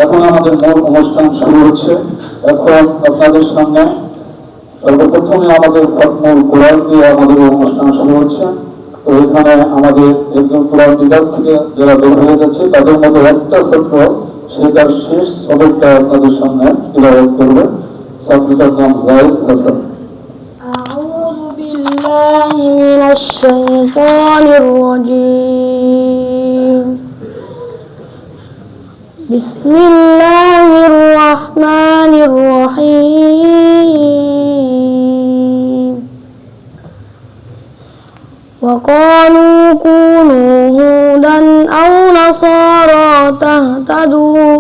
এখন আমাদের মূল অনুষ্ঠান শুরু হচ্ছে। এখন আপনাদের সামনে সর্বপ্রথমে আমাদের মূল কোরআন দিয়ে আমাদের অনুষ্ঠান শুরু হচ্ছে। তো এখানে আমাদের একজন কোরআন বিভাগ থেকে যারা বের হয়ে যাচ্ছে তাদের মধ্যে একটা ছাত্র সে তার শেষ সবকটা আপনাদের সামনে তিলাওয়াত করবে। ছাত্রটার নাম জায়েদ হাসান। أعوذ بالله من الشيطان الرجيم. بسم الله الرحمن الرحيم. وقالوا كونوا هودا أو نصارى تهتدوا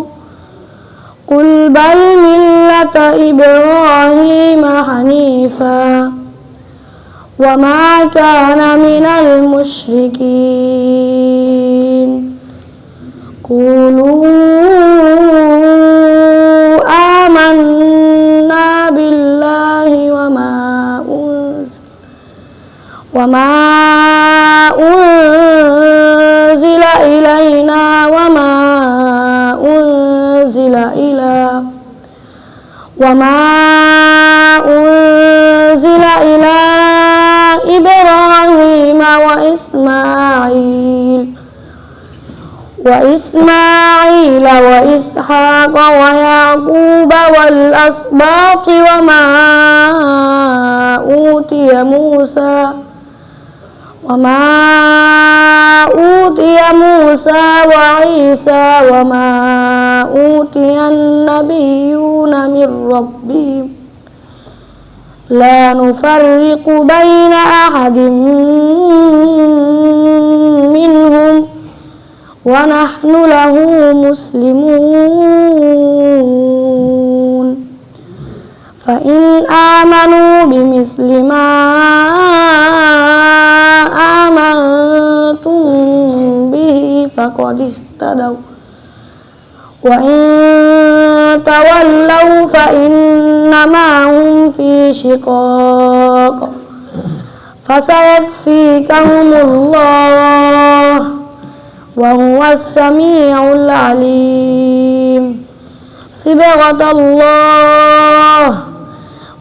قل بل ملة إبراهيم حنيفا وما كان من المشركين قولوا آمنا بالله وما أنزل إلينا وما أنزل إلى إبراهيم وإسماعيل وإسحاق ويعقوب والأسباط وما أوتي موسى وعيسى وما أوتي النبيون من ربهم لا نفرق بين أحد منهم ونحن له مسلمون فإن آمنوا بمثل ما آمنتم به فقد اهتدوا وإن تولوا فإنما هم في شقاق فسيكفيكهم الله وهو السميع العليم صبغة الله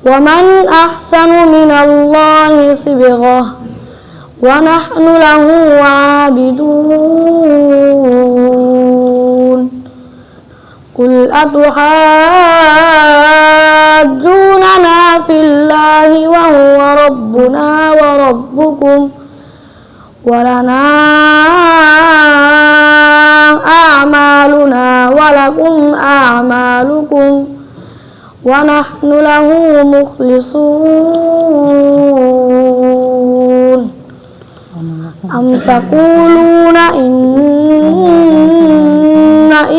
ومن أحسن من الله صبغة ونحن له عابدون قل أتحاجوننا في الله وهو ربنا وربكم ولنا أعمالنا ولكم أعمالكم ونحن له مخلصون أم تقولون إن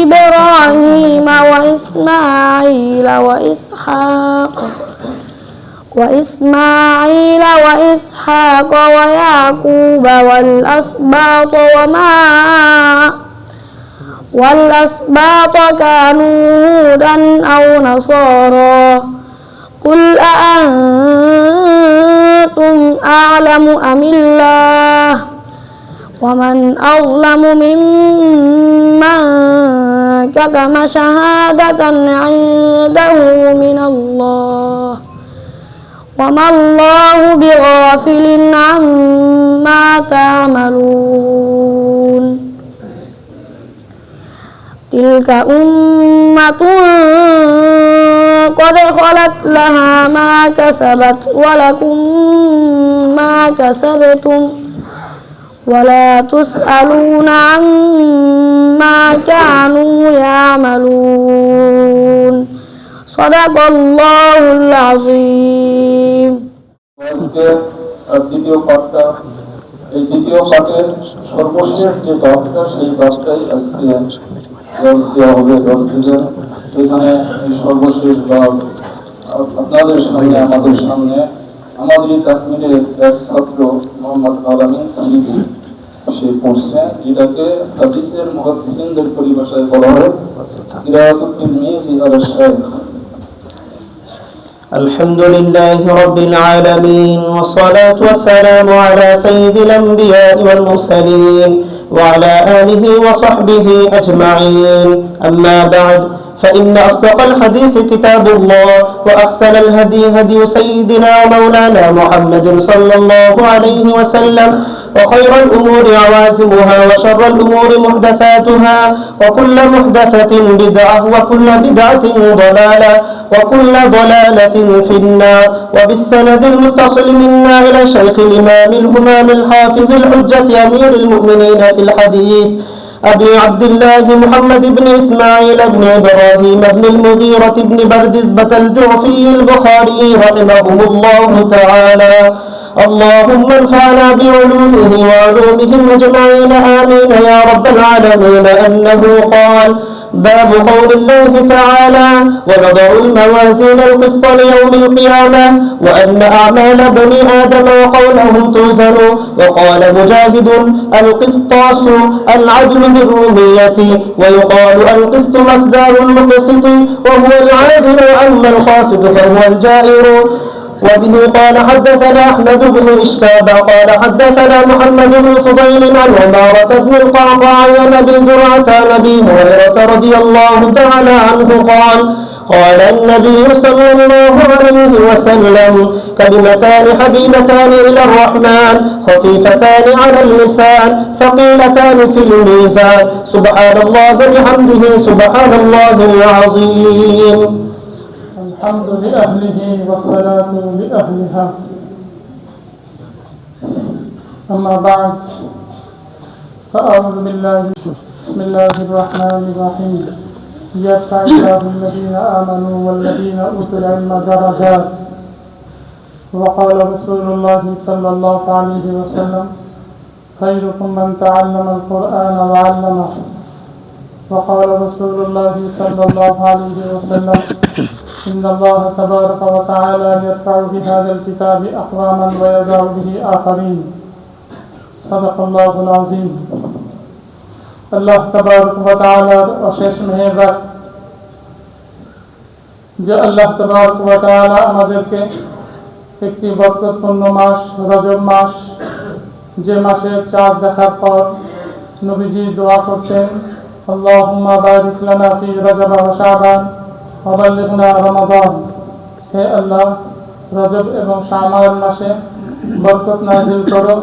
إبراهيم وإسماعيل وإسحاق ويعقوب والأسباط كانوا هودا أو نصارى قل أأنتم أعلم أم الله ومن أظلم ممن كتم شهادة عنده من الله وما الله بغافل عما تعملون تلك أمة قد خلت لها ما كسبت ولكم ما كسبتم ولا تسألون عما كانوا يعملون صدق الله العظيم. দ্বিতীয় পাঠটা এই দ্বিতীয় পাঠের সর্বশেষ যে বাপটা সেই বাপটাই আজকে দেওয়া হবে 10 দিনের। এখানে সর্বশেষ বাপ আপনাদের সামনে আমাদের সামনে আমাদের তাকমিরের এক ছাত্র মোহাম্মদ আলামিন তালিবি সে পড়ছে, যেটাকে হাদিসের মুহাদ্দিসিনদের পরিভাষায় বলা হয় কিরাআতুত তিরমিজি আলা শাইখ। الحمد لله رب العالمين والصلاة والسلام على سيد الأنبياء والمرسلين وعلى آله وصحبه أجمعين. أما بعد، فإن أصدق الحديث كتاب الله، وأحسن الهدي هدي سيدنا ومولانا محمد صلى الله عليه وسلم، وخير الأمور عوازمها، وشر الأمور محدثاتها، وكل محدثة بدعة، وكل بدعة ضلالة، وكل ضلالة في النار. وبالسند المتصل منا إلى شيخ الإمام الهمام الحافظ الحجة أمير المؤمنين في الحديث أبي عبد الله محمد بن إسماعيل بن إبراهيم بن المغيرة بن بردزبة الجعفي البخاري رحمهم الله تعالى. اللهم انفعنا بعلومه وعلومهم أجمعين آمين يا رب العالمين. أنه قال: باب قول الله تعالى: ونضع الموازين القسط ليوم القيامة وأن أعمال بني آدم وقولهم توزن. وقال مجاهد: القسطاس العدل بالرومية، ويقال القسط مصدر المقسط، وهو العادل، أما القاسط فهو الجائر. وبه قال حدثنا أحمد بن إشكاب قال حدثنا محمد بن فضيل عن عمارة بن القعقاع عن أبي زرعة عن أبي هريرة رضي الله تعالى عنه قال: قال النبي صلى الله عليه وسلم: كلمتان حبيبتان إلى الرحمن، خفيفتان على اللسان، ثقيلتان في الميزان، سبحان الله وبحمده سبحان الله العظيم. الحمد لأهله والصلاة لأهلها. أما بعد، فأعوذ بالله. بسم الله الرحمن الرحيم. يرفع الله الذين آمنوا والذين أوتوا العلم درجات. وقال رسول الله صلى الله عليه وسلم: خيركم من تعلم القرآن وعلمه. وقال رسول الله صلى الله عليه وسلم: إن الله تبارك وتعالى يرفع بهذا الكتاب أقواما ويدع به آخرين. صدق الله العظيم. আল্লাহ তাবারক ওয়া তাআলার অশেষ মেহেরবান যে আল্লাহ তাবারক ওয়া তাআলা আমাদেরকে একটি বরকতপূর্ণ মাস রজব মাস, যে মাসের চাঁদ দেখার পর নবীজি দোয়া করতেন: আল্লাহুম্মা বারিক লানা ফি রজব ওয়া শাবান ওয়া বাল্লিগনা রমাদান। হে আল্লাহ, রজব এবং শাবান মাসে বরকত নাযিল করো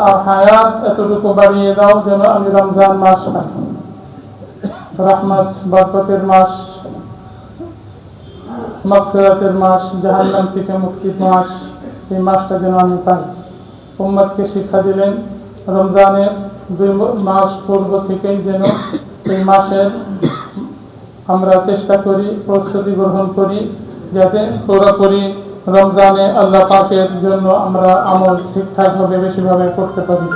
আর হায়াত এতটুকু বাড়িয়ে দাও যেন আমি রমজান মাস পাই। রহমত, বরকতের মাস, মাগফিরাতের মাস, জাহান্নাম থেকে মুক্তির মাস, এই মাসটা যেন আমি পাই। উম্মতকে শিক্ষা দিলেন রমজানের 2 মাস পূর্ব থেকেই যেন এই মাসের আমরা চেষ্টা করি, প্রস্তুতি গ্রহণ করি, যাতে পুরোপুরি রমজানে আল্লাহ পাকের জন্য আমরা আমল ঠিকঠাকভাবে বেশিভাবে করতে পারি।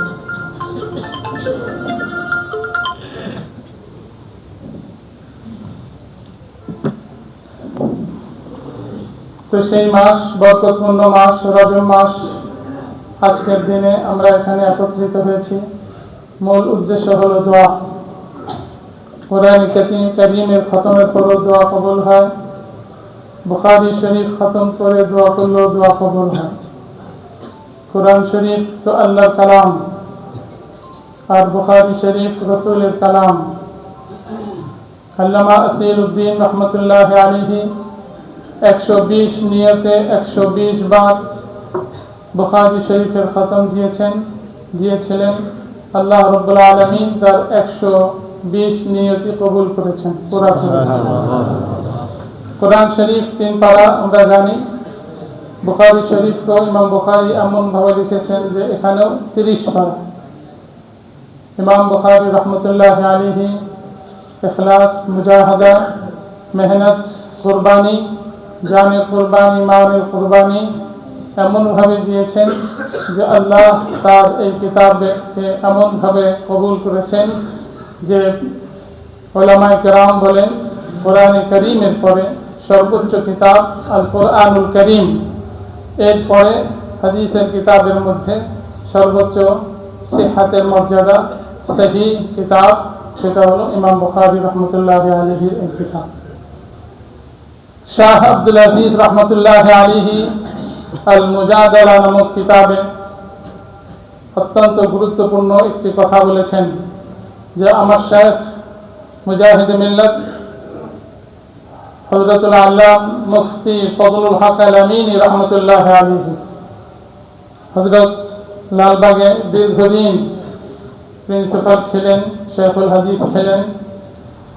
তো সেই মাস, বরকতপূর্ণ মাস, রজব মাস, আজকের দিনে আমরা এখানে একত্রিত হয়েছি। মূল উদ্দেশ্য হলো দোয়া। কোরআন কারীমের খতমের পরও দোয়া কবুল হয়, বুখারী শরীফ খতম করে দোয়া করলেও দোয়া কবুল হয়। কোরআন শরীফ তো আল্লাহর কালাম, আর বুখারী শরীফ রাসূলের কালাম। আল্লামা আসিলউদ্দিন রহমতুল্লাহ আলাইহি 120 নিয়তে 120 বার বুখারী শরীফের খতম দিয়েছিলেন। আল্লাহ রাব্বুল আলামিন তার 120 নিয়তি কবুল করেছেন, পুরা করেছেন। কোরআন শরীফ 3 পারা আমরা জানি। বুখারী শরীফকে ইমাম বুখারী এমন ভাবে লিখেছেন যে এখানেও 30 পারা। ইমাম বুখারী রহমতুল্লাহ আলাইহি ইখলাস, মুজাহাদা, মেহনত, কুরবানি, জানে কুরবানি, মানে কুরবানি এমনভাবে দিয়েছেন যে আল্লাহ তার এই কিতাবকে এমনভাবে কবুল করেছেন যে উলামায়ে কেরাম বলেন কোরআনে কারীমের পরে সর্বোচ্চ কিতাব আল কোরআনুল কারীম, এরপরে হাদিসের কিতাবের মধ্যে সর্বোচ্চ সিহহাতের মর্যাদা সহিহ কিতাব, সেটা হলো ইমাম বুখারী রহমতুল্লাহ আলাইহির এই কিতাব। শাহ আব্দুল আজিজ রহমতুল্লাহ আলাইহি আল মুজাদালা নামক কিতাবে অত্যন্ত গুরুত্বপূর্ণ একটি কথা বলেছেন যে আমার শেখ মুজাহিদ মিল্লাত হযরতুল আল্লাহ মুফতি ফজলুল হক আল আমিনী রহমতুল্লাহ আলাইহি হযরত লালবাগে দীর্ঘদিন প্রিন্সিপাল ছিলেন, শেখুল হাদিস ছিলেন,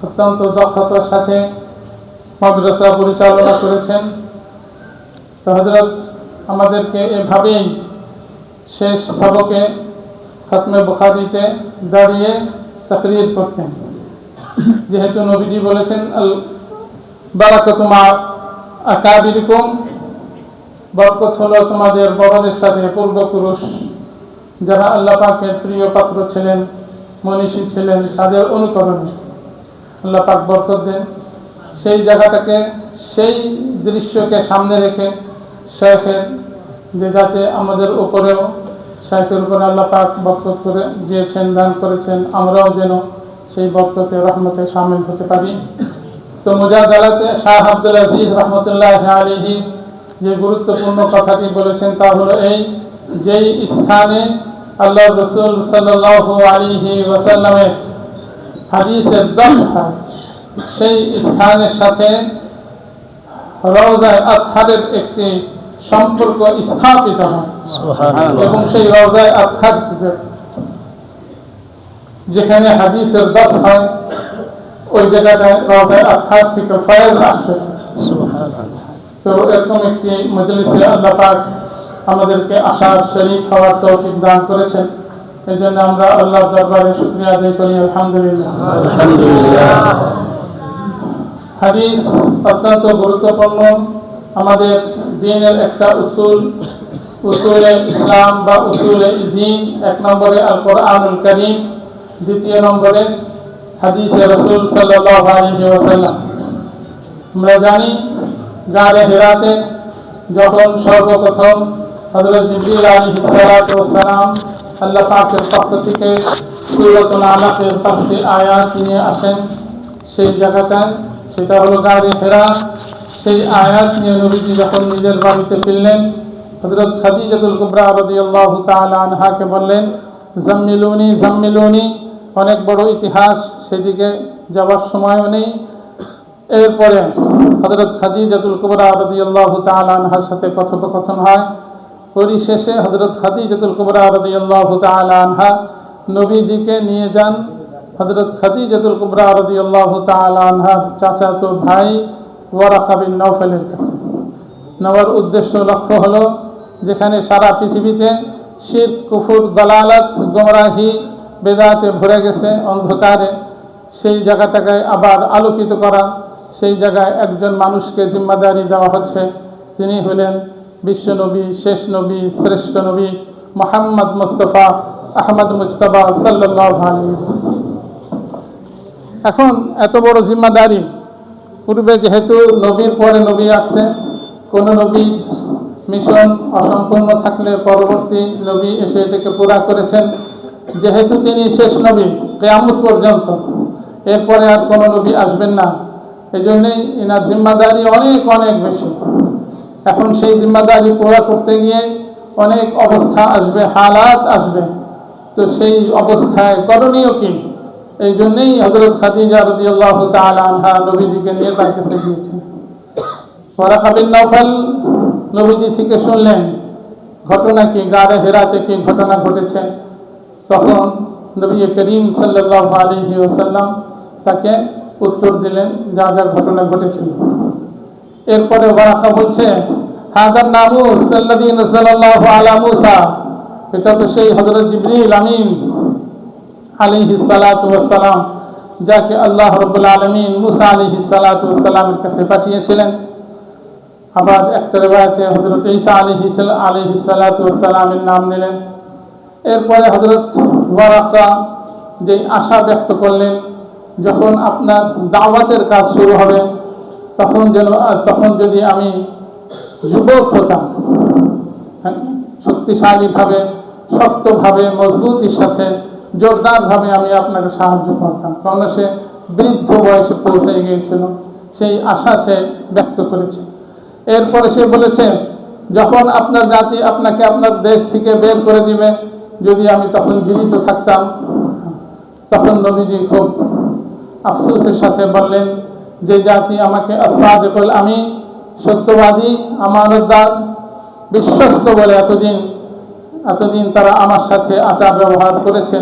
অত্যন্ত দক্ষতার সাথে মাদ্রাসা পরিচালনা করেছেন। তো হযরত আমাদেরকে এভাবেই শেষ সবকে খতমে বুখারীতে দাঁড়িয়ে তাকরীর করতেন। যেহেতু নবীজি বলেছেন আল বারাকাতু মা আকাবিরিকুম, বরকত হলো তোমাদের বড়দের সাথে, পূর্বপুরুষ যারা আল্লাহ পাকের প্রিয় পাত্র ছিলেন, মনীষী ছিলেন, তাদের অনুকরণে আল্লাহ পাক বরকত দেন। সেই জায়গাটাকে, সেই দৃশ্যকে সামনে রেখে শেখের যে যাতে আমাদের উপরেও শেখের উপরে আল্লাহ পাক বরকত করে দিয়েছেন, দান করেছেন, আমরাও যেন সেই বরকতে রহমতে শামিল হতে পারি। তো মুজাদালাতে শাহ আব্দুল আজিজ রহমতুল্লাহ আলাইহি যে গুরুত্বপূর্ণ কথাটি বলেছেন তা হলো এই, যেই স্থানে আল্লাহ রসুল সাল্লাল্লাহু আলাইহি ওয়াসাল্লামের হাদিসের দর্শ হয়, সেই স্থানের সাথে রওজায়ে আতহারের একটি সম্পর্ক স্থাপিত হয় এবং সেই রওজায়ে আতহার থেকে যেখানে হাদিসের দর্শ হয় ওই জায়গাটায় রওজায়ে আতহার থেকে ফয়েজ আসতে। তো এরকম একটি মজলিসে আল্লাহ পাক আমাদেরকে আসার শরীক হওয়ার তৌফিক দান করেছেন। এই জন্য আমরা আল্লাহর দরবারে শুকরিয়া আদায় করি, আলহামদুলিল্লাহ। হাদিস অত্যন্ত গুরুত্বপূর্ণ, আমাদের দ্বীনের একটা উসুলে ইসলাম বা উসুলে দ্বীন। এক নম্বরে আল কোরআনুল কারীম, দ্বিতীয় নম্বরে হাদিসে রাসূল সাল্লাল্লাহু আলাইহি ওয়াসাল্লাম। আমরা জানি গারে হিরাতে যখন সর্বপ্রথম হযরত জিবরিল আলাইহিস সালাতু ওয়াস সালাম আল্লাহ পাকের পক্ষ থেকে সূরাতুল আলাকের 5টি আয়াত নিয়ে আসেন সেই জায়গাটায়, সেটা হলো গারে হিরা। সেই আয়াত নিয়ে নবীজি যখন নিজের বাড়িতে ফিরলেন, হযরত খাদিজাতুল কুবরা রাদিয়াল্লাহু তাআলা আনহাকে বললেন জাম্মিলুনি জাম্মিলুনি। অনেক বড় ইতিহাস, সেদিকে যাওয়ার সময়ও নেই। এরপরে হযরত খাদিজাতুল কুবরা রাদিয়াল্লাহু তাআলা আনহার সাথে কথোপকথন হয়। পরিশেষে হযরত খাদিজাতুল কুবরা রাদিয়াল্লাহু তাআলা আনহা নবীজিকে নিয়ে যান হযরত খাদিজাতুল কুবরা রাদিয়াল্লাহু তাআলা আনহার চাচাতো ভাই ওয়ারাকা বিন নওফলের কাছে। নেওয়ার উদ্দেশ্য, লক্ষ্য হলো যেখানে সারা পৃথিবীতে শিরক, কুফর, দালালাত, গোমরাহি, বেদাতে ভরে গেছে অন্ধকারে, সেই জায়গাটাকে আবার আলোকিত করা। সেই জায়গায় একজন মানুষকে জিম্মাদারি দেওয়া হচ্ছে, তিনি হলেন বিশ্ব নবী, শেষ নবী, শ্রেষ্ঠ নবী মুহাম্মদ মুস্তাফা আহমদ মুজতবা সাল্লাল্লাহু আলাইহি ওয়াসাল্লাম। এখন এত বড় জিম্মাদারি, পূর্বে যেহেতু নবীর পরে নবী আসছে, কোন নবীর মিশন অসম্পূর্ণ থাকলে পরবর্তী নবী এসে এটাকে পুরা করেছেন। যেহেতু তিনি শেষ নবী কিয়ামত পর্যন্ত, এরপরে আর কোনো নবী আসবেন না, এই জন্যেই এনার জিম্মাদারি অনেক অনেক বেশি। এখন সেই জিম্মাদারি পুরা করতে গিয়ে অনেক অবস্থা আসবে, হালাত আসবে। তো সেই অবস্থায় করণীয় কি? এই জন্যেই হযরত খাদিজা রাদিয়াল্লাহু তাআলা আনহা নবীজিকে নিয়ে তার কাছে গিয়েছেন। ওয়ারাকা বিন নওফল নবীজি থেকে শুনলেন ঘটনা কি, গারে হিরাতে কি ঘটনা ঘটেছে। তখন নবী করিম সাল্লাল্লাহু আলাইহি ওয়াসাল্লাম তাকে উত্তর দিলেন যা যা ঘটনা ঘটেছিল। এরপরে ওয়ারাকা বলছে হাদার নামুস আল্লাযী নাযালাল্লাহু আলা মূসা, এটা তো সেই হযরত জিবরিল আমিন আলাইহিস সালাতু ওয়াস সালাম, যাকে আল্লাহ রাব্বুল আলামিন মূসা আলাইহিস সালাতু ওয়াস সালামের কাছে পাঠিয়েছিলেন। আবার একটা riwayate হযরত ঈসা আলাইহিস সালাতু ওয়াস সালামের নাম নিলেন। এরপরে হযরত ওয়ারাকা যে আশা ব্যক্ত করলেন যখন আপনার দাওয়াতের কাজ শুরু হবে তখন যদি আমি যুবক হতাম, শক্তিশালীভাবে, শক্তভাবে, মজবুতির সাথে, জোরদারভাবে আমি আপনাকে সাহায্য করতাম। কারণ সে বৃদ্ধ বয়সে পৌঁছে গিয়েছিল, সেই আশা সে ব্যক্ত করেছে। এরপরে সে বলেছে যখন আপনার জাতি আপনাকে আপনার দেশ থেকে বের করে দিবে, যদি আমি তখন জীবিত থাকতাম। তখন নবীজি খুব আফসোসের সাথে বললেন, যে জাতি আমাকে আস-সাদিকুল আমিন, সত্যবাদী, আমানতদার, বিশ্বস্ত বলে এতদিন তারা আমার সাথে আচার ব্যবহার করেছে,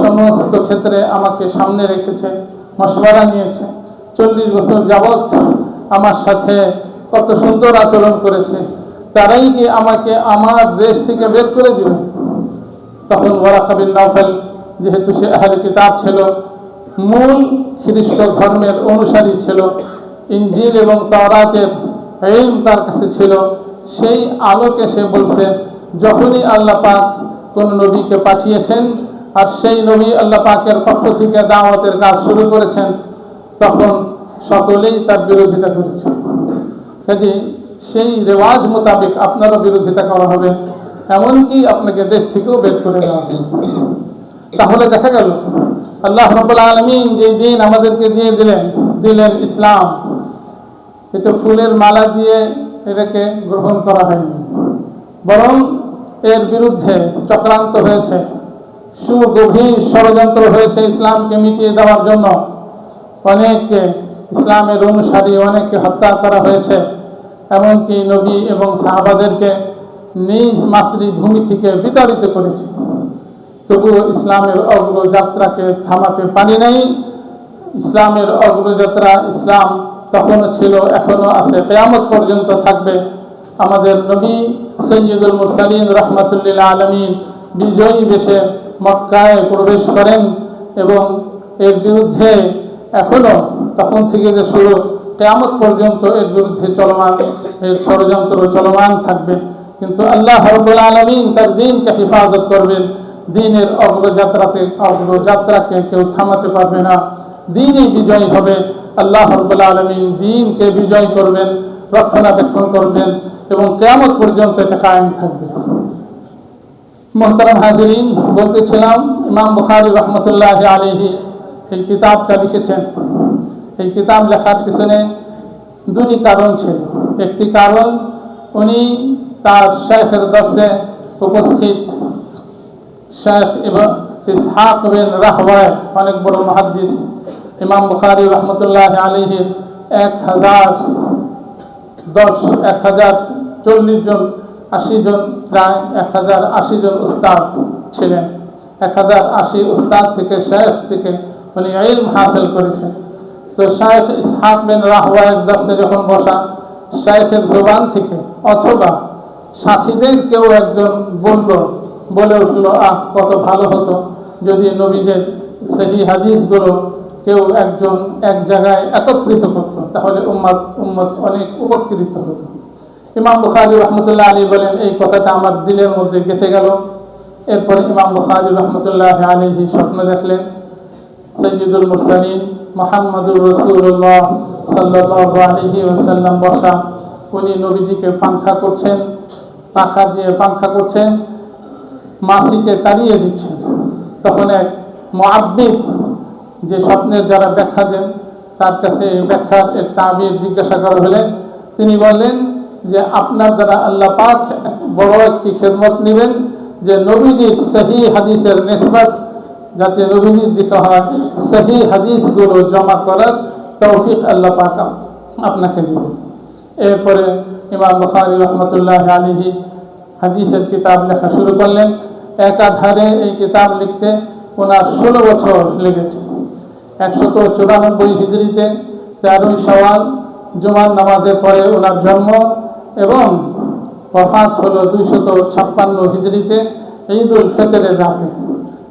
সমস্ত ক্ষেত্রে আমাকে সামনে রেখেছে, মশওয়ারা নিয়েছে, 40 বছর যাবৎ আমার সাথে কত সুন্দর আচরণ করেছে, তারাই কি আমাকে আমার দেশ থেকে বের করে দিবে? তখন ওয়ারাকা বিন নওফল, যেহেতু সে আহলে কিতাব ছিল, মূল খ্রিস্ট ধর্মের অনুসারী ছিল, ইনজিল এবং তাওরাতের ইলম তার কাছে ছিল, সেই আলোকে সে বলছে, যখনই আল্লাহ পাক কোন নবীকে পাঠিয়েছেন আর সেই নবী আল্লাহ পাকের পক্ষ থেকে দাওয়াতের কাজ শুরু করেছেন, তখন সকলেই তার বিরোধিতা করেছে। কাজে সেই রেওয়াজ মোতাবেক আপনারও বিরোধিতা করা হবে, এমনকি আপনাকে দেশ থেকেও বের করে দেওয়া হবে। তাহলে দেখা গেল আল্লাহ রাব্বুল আলামিন যে দিন আমাদেরকে দিয়ে দিলেন ইসলাম, এটা ফুলের মালা দিয়ে এটাকে গ্রহণ করা হয়নি, বরং এর বিরুদ্ধে চক্রান্ত হয়েছে, সুগভীর ষড়যন্ত্র হয়েছে ইসলামকে মিটিয়ে দেওয়ার জন্য। অনেককে, ইসলামের অনুসারী অনেককে হত্যা করা হয়েছে, এমনকি নবী এবং সাহাবাদেরকে নিজ মাতৃভূমি থেকে বিতাড়িত করেছে। তবুও ইসলামের অগ্রযাত্রাকে থামাতে পারি নাই। ইসলামের অগ্রযাত্রা, ইসলাম তখনও ছিল, এখনো আছে, কিয়ামত পর্যন্ত থাকবে। আমাদের নবী সৈয়দুল মুরসালিন রাহমাতুল লিল আলামিন বিজয়ী বেশে মক্কায় প্রবেশ করেন এবং এর বিরুদ্ধে এখনো তখন থেকে যে শুরু, কিয়ামত পর্যন্ত এর বিরুদ্ধে চলমান, এর ষড়যন্ত্র চলমান থাকবে। কিন্তু আল্লাহ রাব্বুল আলামিন তার দ্বীনকে হেফাজত করবেন। দ্বীনের অগ্রযাত্রাকে কেউ থামাতে পারবে না। দ্বীনই বিজয়ী হবে। আল্লাহ রাব্বুল আলামিন দ্বীনকে বিজয় করবেন, রক্ষণাবেক্ষণ করবেন এবং কিয়ামত পর্যন্ত এটা কায়েম থাকবে। মুহতারাম হাজিরিন, বলতেছিলাম ইমাম বুখারী রাহমাতুল্লাহি আলাইহি এই কিতাবটা লিখেছেন। এই কিতাব লেখার পিছনে দুটি কারণ ছিল। একটি কারণ, উনি তার শেখের দর্শে উপস্থিত শেখ ইসহাক বিন রাহওয়ায়, অনেক বড় মুহাদ্দিস, ইমাম বুখারী রাহমাতুল্লাহি আলাইহির 1040 জন, 80 জন, প্রায় 1080 জন উস্তাদ ছিলেন। 1080 উস্তাদ থেকে, শেখ থেকে উনি ইলম হাসিল করেছেন। তো শেখ ইসহাক বিন রাহওয়ায়ের দর্শে যখন বসা, শেখের জবান থেকে অথবা সাথীদের কেউ একজন বলে উঠল, কত ভালো হতো যদি নবীদের সহি হাদিসগুলো কেউ একজন এক জায়গায় একত্রিত করত, তাহলে উম্মত অনেক উপকৃত হতো। ইমাম বুখারী রাহমাতুল্লাহি আলাইহি বলেন, এই কথাটা আমার দিলের মধ্যে গেঁথে গেল। এরপরে ইমাম বুখারী রাহমাতুল্লাহি আলাইহি স্বপ্ন দেখলেন সাইয়্যিদুল মুরসালিন মুহাম্মদুর রাসূলুল্লাহ সাল্লাল্লাহু আলাইহি ওয়াসাল্লাম বসা, উনি নবীজিকে পাংখা করছেন, মাসিকে তাড়িয়ে দিচ্ছেন। তখন এক মুআব্বির, যে স্বপ্নের যারা ব্যাখ্যা দেন, তার কাছে এই ব্যাখ্যার এর তাবির জিজ্ঞাসা করা হলে তিনি বললেন যে আপনার দ্বারা আল্লাহ পাক বড় একটি খেদমত নেবেন, যে নবীজির সহি হাদিসের নিসবত যাতে নবীজির দিকে হয়, সহি হাদিসগুলো জমা করার তৌফিক আল্লাহ পাক আপনাকে দেবেন। এরপরে ইমাম বুখারী রাহমাতুল্লাহি আলাইহি হাদিসের কিতাব লেখা শুরু করলেন। একাধারে এই কিতাব লিখতে ওনার 16 বছর লেগেছে। 194 হিজরিতে 13 শাওয়াল জুমার নামাজের পরে ওনার জন্ম এবং ওফাত হলো 256 হিজরিতে ঈদুল ফিতরের রাতে।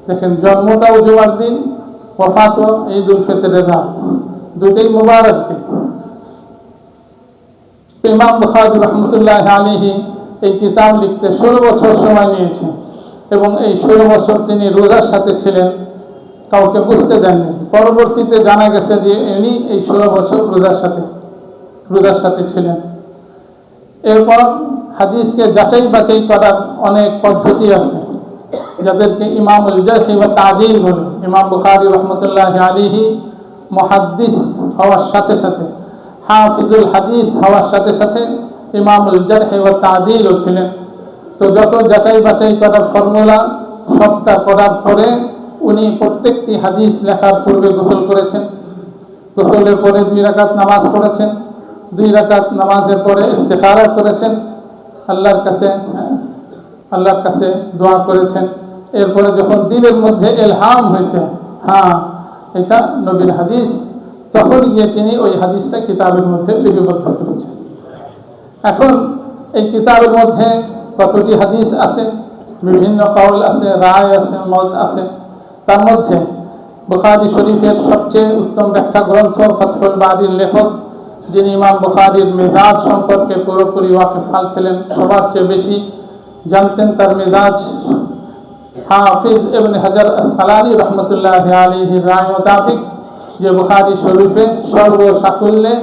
দেখেন, জন্মটাও জুমার দিন, ওফাতও ঈদুল ফিতরের রাত, দুটোই মুবারক দিন। ইমাম বুখারী রাহমাতুল্লাহি আলাইহি এই কিতাব লিখতে 16 বছর সময় নিয়েছেন এবং এই 16 বছর তিনি রোজার সাথে ছিলেন, কাউকে বুঝতে দেননি। পরবর্তীতে জানা গেছে যে ইনি এই 16 বছর রোজার সাথে ছিলেন। এরপর হাদিসকে যাচাই বাছাই করার অনেক পদ্ধতি আছে, যাদেরকে ইমামুল জারহ ওয়া তা'দীল বলে। ইমাম বুখারী রাহমাতুল্লাহি আলাইহি মুহাদ্দিস হওয়ার সাথে সাথে, হাফিজুল হাদিস হওয়ার সাথে সাথে ইমামুল জারহ ওয়া তা'দীলও ছিলেন। তো যত যাচাই বাছাই করার ফর্মুলা সবটা করার পরে উনি প্রত্যেকটি হাদিস লেখার পূর্বে গোসল করেছেন। গোসলের পরে 2 রাকাত নামাজ পড়েছেন। 2 রাকাত নামাজের পরে ইস্তেখারা করেছেন, আল্লাহর কাছে দোয়া করেছেন। এরপরে যখন দিলের মধ্যে ইলহাম হয়েছে, হ্যাঁ এটা নবীর হাদিস, তখন গিয়ে তিনি ওই হাদিসটা কিতাবের মধ্যে লিপিবদ্ধ করেছেন। এখন এই কিতাবের মধ্যে কতটি হাদিস আছে, বিভিন্ন কাউল আছে, রায় আছে, মত আছে। তার মধ্যে বুখারী শরীফের সবচেয়ে উত্তম ব্যাখ্যা গ্রন্থ ফাতহুল বারীর লেখক, যিনি ইমাম বুখারীর মেজাজ সম্পর্কে পুরোপুরি ওয়াকিফাল ছিলেন, সবার চেয়ে বেশি জানতেন তার মেজাজ, হাফিজ ইবনে হাজার আসকালানী রহমতুল্লাহি আলাইহির রায় মোতাবেক যে বুখারী শরীফে সর্বসাকুল্যে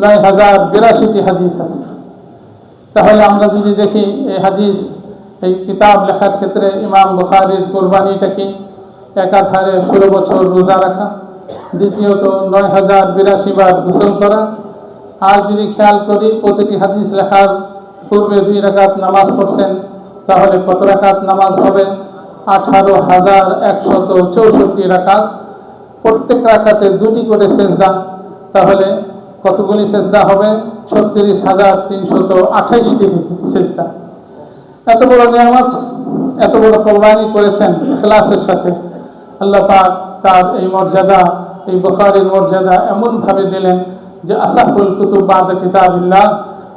9082টি হাদিস আছে। তাহলে আমরা যদি দেখি এই হাদিস, এই কিতাব লেখার ক্ষেত্রে ইমাম বুখারীর কোরবানিটা কি? একাধারে 16 বছর রোজা রাখা, দ্বিতীয়ত 9082 বার গোসল করা। আর যদি খেয়াল করি প্রতিটি হাদিস লেখার পূর্বে 2 রাকাত নামাজ পড়ছেন, তাহলে কত রাকাত নামাজ হবে? 18,164 রাকাত। প্রত্যেক রাকাতে 2টি করে সেজদা, তাহলে কতগুলি সেজদা হবে? 36,328টি সেজদা। এত বড় নিয়ামত, এত বড় কোরবানি করেছেন ইখলাসের সাথে। আল্লাহ পাক তার এই মর্যাদা, এই বুখারীর মর্যাদা এমনভাবে দিলেন যে আসাহুল কুতুব বাদা কিতাবিল্লাহ,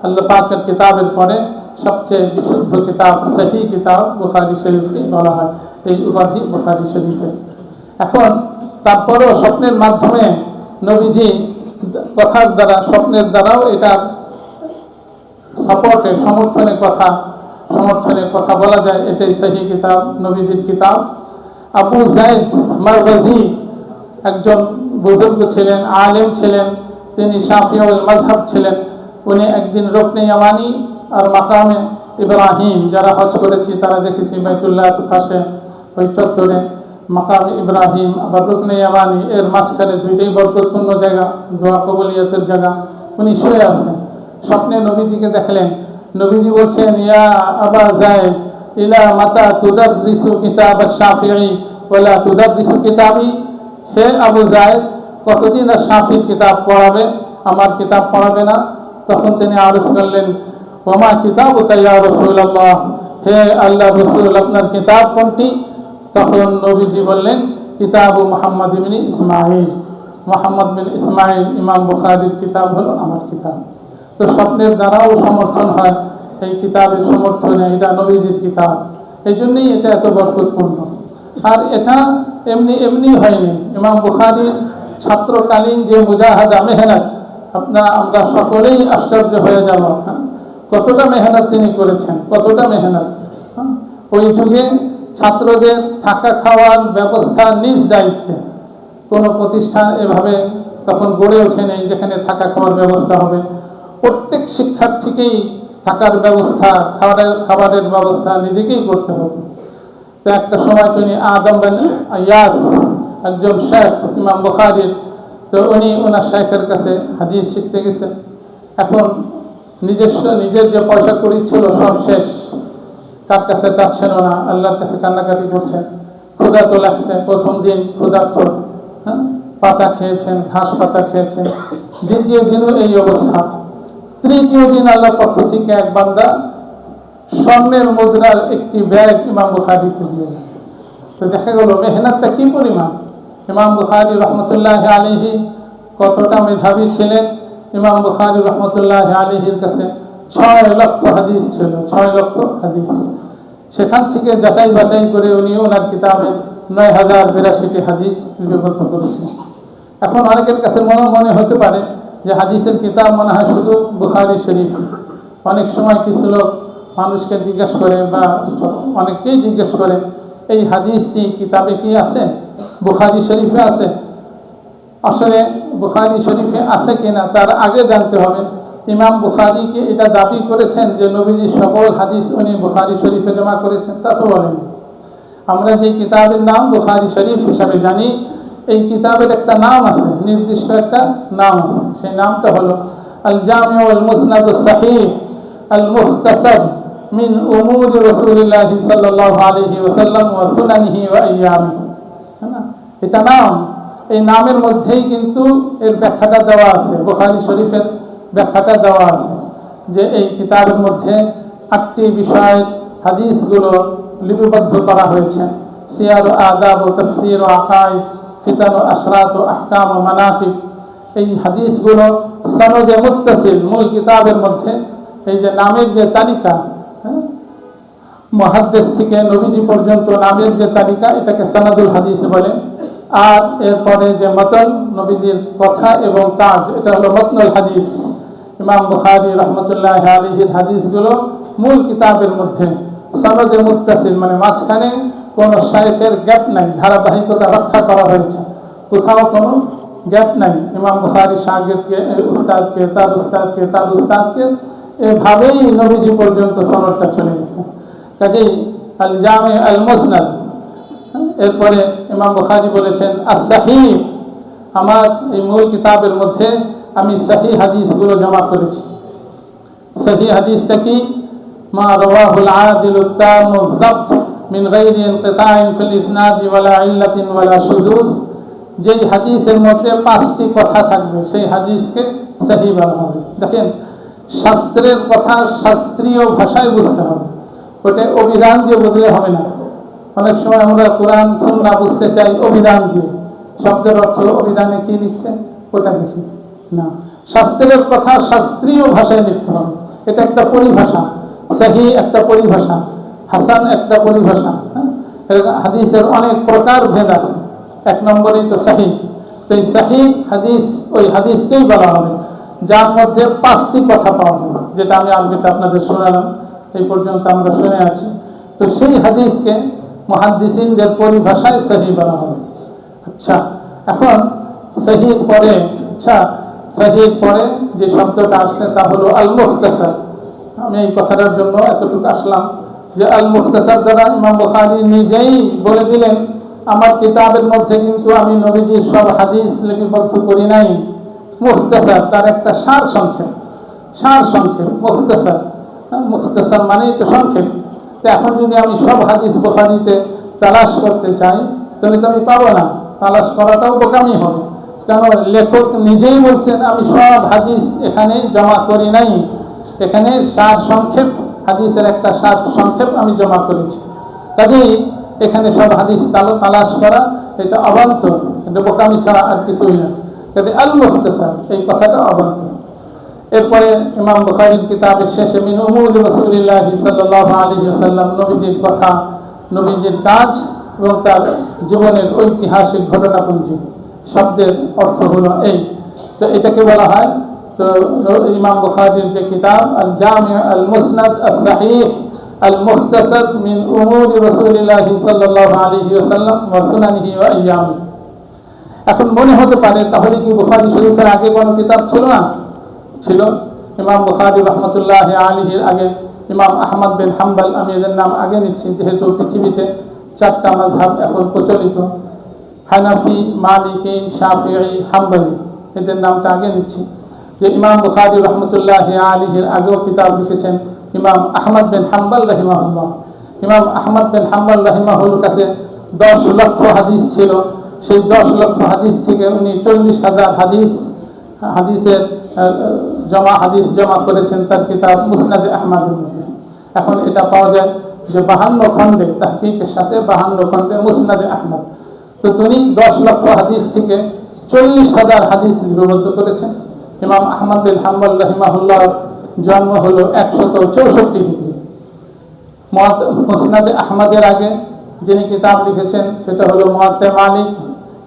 আল্লাহ পাকের কিতাবের পরে সবচেয়ে বিশুদ্ধ কিতাব, সহিহ কিতাব বুখারী শরীফকে বলা হয়, এই উপাধি বুখারী শরীফে। এখন তারপরেও স্বপ্নের মাধ্যমে নবীজি কথার দ্বারা, স্বপ্নের দ্বারাও এটা সাপোর্টে, সমর্থনের কথা বলা যায়। এটাই সহিহ কিতাব, নবীজির কিতাব। আবু যায়েদ মারওয়াজি একজন বুজুর্গ ছিলেন, আলেম ছিলেন, তিনি শাফিউল মাযহাব ছিলেন। উনি একদিন রুকনে ইয়ামানি আর মাকামে ইব্রাহিম, যারা হজ করেছি তারা দেখেছি বাইতুল্লাহর পাশে ওই চত্বরে মাকামে ইব্রাহিম আবার রুকনে ইয়ামানি, এর মাঝখানে 2টাই বরকতপূর্ণ জায়গা, দোয়া কবুলিয়তের জায়গা। উনি শুয়ে আছেন, স্বপ্নে নবীজিকে দেখলেন। নবীজি বলছেন, ইয়া আবা যায়েদ ইলা মাতা তুদাররিসু কিতাব আশ-শাফিঈ ওয়ালা তুদাররিসু কিতাবি। হে আবু যায়েদ, কতদিন আর শাফির কিতাব পড়াবে, আমার কিতাব পড়াবে না? তখন তিনি আরজ করলেন, ওমা কিতাবুকা ইয়া রাসূলুল্লাহ, হে আল্লাহর রাসূল, আপনার কিতাব কোনটি? তখন নবীজি বললেন, কিতাবু মুহাম্মদ ইবনে ইসমাঈল, মুহাম্মদ বিন ইসমাঈল ইমাম বুখারীর কিতাব হলো আমার কিতাব। তো স্বপ্নের দ্বারাও সমর্থন হয়, এই কিতাবের সমর্থনে, এটা নবীজির কিতাব, এই জন্যই এটা এত বরকতপূর্ণ। আর এটা এমনি হয়নি। ইমাম বুখারীর ছাত্রকালীন যে মুজাহাদা, মেহনত, আমরা সকলেই আশ্চর্য হয়ে যাব কতটা মেহনত তিনি করেছেন, কতটা মেহনত। ওই যুগে ছাত্রদের থাকা খাওয়ার ব্যবস্থা নিজ দায়িত্বে, কোনো প্রতিষ্ঠান এভাবে তখন গড়ে ওঠেনি যেখানে থাকা খাওয়ার ব্যবস্থা হবে। প্রত্যেক শিক্ষার্থীকেই থাকার ব্যবস্থা, খাবারের ব্যবস্থা নিজেকেই করতে হবে। তো একটা সময় তিনি আদম বিন ইয়াস, একজন শেখ ইমাম বুখারীর, তো উনি ওনার শেখের কাছে হাদিস শিখতে গেছেন। এখন নিজের যে পয়সা কড়ি ছিল সব শেষ, তার কাছে চাচ্ছেন না, আল্লাহর কাছে কান্নাকাটি করছেন। ক্ষুধা তো লাগছে, প্রথম দিন ক্ষুধার্ত, পাতা খেয়েছেন, ঘাস পাতা খেয়েছেন। দ্বিতীয় দিনও এই অবস্থা। তৃতীয় দিন আল্লাহর পক্ষ থেকে এক বান্দা স্বর্ণের মুদ্রার একটি ব্যাগ ইমাম বুখারীকে দিয়ে। তো দেখা গেল মেহনতটা কি পরিমাণ। ইমাম বুখারী রহমতুল্লাহি আলাইহি কতটা মেধাবী ছিলেন। ইমাম বুখারী রহমতুল্লাহি আলাইহির কাছে 6 লক্ষ হাদিস ছিল, 6 লক্ষ হাদিস। সেখান থেকে যাচাই বাছাই করে উনি ওনার কিতাবে 9082টি হাদিস লিপিবদ্ধ করেছেন। এখন অনেকের কাছে মনে হতে পারে যে হাদিসের কিতাব মনে হয় শুধু বুখারী শরীফ। অনেক সময় কিছু লোক মানুষকে জিজ্ঞেস করে, বা অনেককেই জিজ্ঞেস করে, এই হাদিসটি কিতাবে কি আছে, বুখারী শরীফে আছে? আসলে বুখারী শরীফে আছে কিনা তার আগে জানতে হবে। ইমাম বুখারীকে এটা দাবি করেছেন যে নবীজির সকল হাদিস উনি বুখারী শরীফে জমা করেছেন, তা তো বলেন। আমরা যে কিতাবের নাম বুখারী শরীফ হিসাবে জানি, এই কিতাবের একটা নাম আছে, নির্দিষ্ট একটা নাম আছে। সেই নামটা হলো আল জামিউ আল মুসনাদ আস সাহিহ আল মুখতাসার মিন উমুরি রাসূলিল্লাহি সাল্লাল্লাহু আলাইহি ওয়াসাল্লাম ওয়া সুনানিহি ওয়া আইয়ামিহি। এটা নাম, এই নামের মধ্যেই কিন্তু এর ব্যাখ্যাটা দেওয়া আছে, বুখারী শরীফের ব্যাখ্যাটা দেওয়া আছে যে এই কিতাবের মধ্যে 8টি বিষয়ের হাদিসগুলো লিপিবদ্ধ করা হয়েছে। সিয়ার ও আদাব ও তাফসীর ও আকাইদ, ফিতান ও আশরাত ও আহকাম ও মানাকিব, এই হাদিসগুলো সনদে মুত্তাসিল মূল কিতাবের মধ্যে এই যে নামের যে তালিকা, মুহাদ্দিস থেকে নবীজি পর্যন্ত নামের যে তালিকা, এটাকে সনদুল হাদিস বলে। আর এরপরে যে মতন নবীজির কথা এবং কাজ, এটা হলো মতনুল হাদিস। ইমাম বুখারী রাহমাতুল্লাহি আলাইহির হাদিসগুলো মূল কিতাবের মধ্যে সনদে মুত্তাসিল, মানে মাঝখানে কোনো শাইখের গ্যাপ নাই, ধারাবাহিকতা রক্ষা করা হয়েছে, কোথাও কোনো গ্যাপ নাই। ইমাম বুখারী শাগির্দকে, উস্তাদকে, তার উস্তাদকে, তার উস্তাদকে, এভাবেই নবীজি পর্যন্ত সনদটা চলে গেছে। কাজেই আল জামি আল মুসনাদ, এরপরে ইমাম বুখারী বলেছেন as-sahih, আমার এই মূল কিতাবের মধ্যে আমি সহিহ হাদিসগুলো জমা করেছি। সহিহ হাদিসটা কি? মা রাওয়াহুল আদিলুত তামুজ যাbt মিন গায়রি ইনকিতাইন ফিল ইসনাদ ওয়ালা ইল্লাতিন ওয়ালা শুযুজ, যেই হাদিসের মধ্যে 5টি কথা থাকবে সেই হাদিসকে সহিহ বলা হবে। দেখেন, শাস্ত্রের কথা শাস্ত্রীয় ভাষায় বুঝতে হবে, ওটা অভিধান দিয়ে বুঝলে হবে না। অনেক সময় আমরা কোরআন সুন্নাহ বুঝতে চাই অভিধান দিয়ে, শব্দের অর্থ অভিধানে কি লিখছে ওটা দেখি না, শাস্ত্রের কথা শাস্ত্রীয় ভাষায় লিখতে হবে। এটা একটা পরিভাষা, সহিহ একটা পরিভাষা, হাসান একটা পরিভাষা। হাদিসের অনেক প্রকার ভেদ আছে, 1 নম্বরেই তো সহিহ। তো এই সহিহ হাদিস ওই হাদিসকেই বলা হবে যার মধ্যে 5টি কথা পাওয়া যাবে, যেটা আমি আরবিতে আপনাদের শোনালাম, এই পর্যন্ত আমরা শুনে আছি। তো সেই হাদিসকে মুহাদ্দিসিনদের পরিভাষায় সহিহ বলা হবে। আচ্ছা, এখন সহিহ পরে, সহিহ পরে যে শব্দটা আসছে তা হলো আল মুখতাসার। আমি এই কথাটার জন্য এতটুকু আসলাম যে আল মুখতাসার দ্বারা ইমাম বুখারী নিজেই বলে দিলেন, আমার কিতাবের মধ্যে কিন্তু আমি নবীজির সব হাদিস লিপিবদ্ধ করি নাই। মুখতাসার তার একটা সার সংক্ষেপ, মুখতাসার, মুখতাসার মানেই তো সংক্ষেপ। তো এখন যদি আমি সব হাদিস বুখারীতে তালাশ করতে চাই তাহলে তো আমি পাবো না, তালাশ করাটাও বোকামি হবে। কেন? লেখক নিজেই বলছেন আমি সব হাদিস এখানে জমা করি নাই, এখানে সার সংক্ষেপ, হাদিসের একটা সার সংক্ষেপ আমি জমা করেছি। কাজেই এখানে সব হাদিস তালাশ করা এটা অবান্তর, এটা বোকামি ছাড়া আর কিছুই না। কাজে আল মুখতাসার এই কথাটা অবান্তর। এরপরে ইমাম বুখারীর কিতাবের শেষে মিন উমুরি রাসূলিল্লাহি সাল্লাল্লাহু আলাইহি ওয়াসাল্লাম, নবীজির কথা, নবীজির কাজ এবং তার জীবনের ঐতিহাসিক ঘটনাপুঞ্জি, শব্দের অর্থ হলো এই। তো এটাকে বলা হয়, তো ইমাম বুখারীর যে কিতাব আল জামি আল মুসনাদ as-sahih আল মুখতাসার মিন উমুরি রাসূলিল্লাহি সাল্লাল্লাহু আলাইহি ওয়াসাল্লাম ওয়া সুনানিহি ওয়া আইয়ামিহি। এখন মনে হতে পারে তাহলে কি বুখারী শরীফের আগে কোনো কিতাব ছিল না? ছিল। ইমাম বুখারী রাহমাতুল্লাহি আলাইহির আগে ইমাম আহমদ বিন হাম্বল, আমি এদের নাম আগে নিচ্ছি যেহেতু পৃথিবীতে 4টা মাযহাব এখন প্রচলিত, হানাফি, মালিকি, শাফিঈ, হাম্বলি, এদের নামটা আগে নিচ্ছি। যে ইমাম বুখারী রাহমাতুল্লাহি আলাইহির আগেও কিতাব লিখেছেন ইমাম আহমদ বিন হাম্বল রাহিমাহুল্লাহ। ইমাম আহমদ বিন হাম্বল রাহিমাহুল্লাহর কাছে 10 লক্ষ হাদিস ছিল। সেই 10 লক্ষ হাদিস থেকে উনি 40,000 হাদিসের হাদিস জমা করেছেন তার কিতাব মুসনাদে আহমদের মধ্যে। এখন এটা পাওয়া যায় যে 52 খণ্ডে, তাহকিকের সাথে 52 খণ্ডে মুসনাদে আহমদ। তো তিনি 10 লক্ষ হাদিস থেকে 40,000 হাদিস লিপিবদ্ধ করেছেন। ইমাম আহমদ বিন হাম্বল রাহিমাহুল্লাহর জন্ম হলো 164 হিজরি। মুসনাদে আহমদের আগে যিনি কিতাব লিখেছেন সেটা হলো মুয়াত্তা মালিক।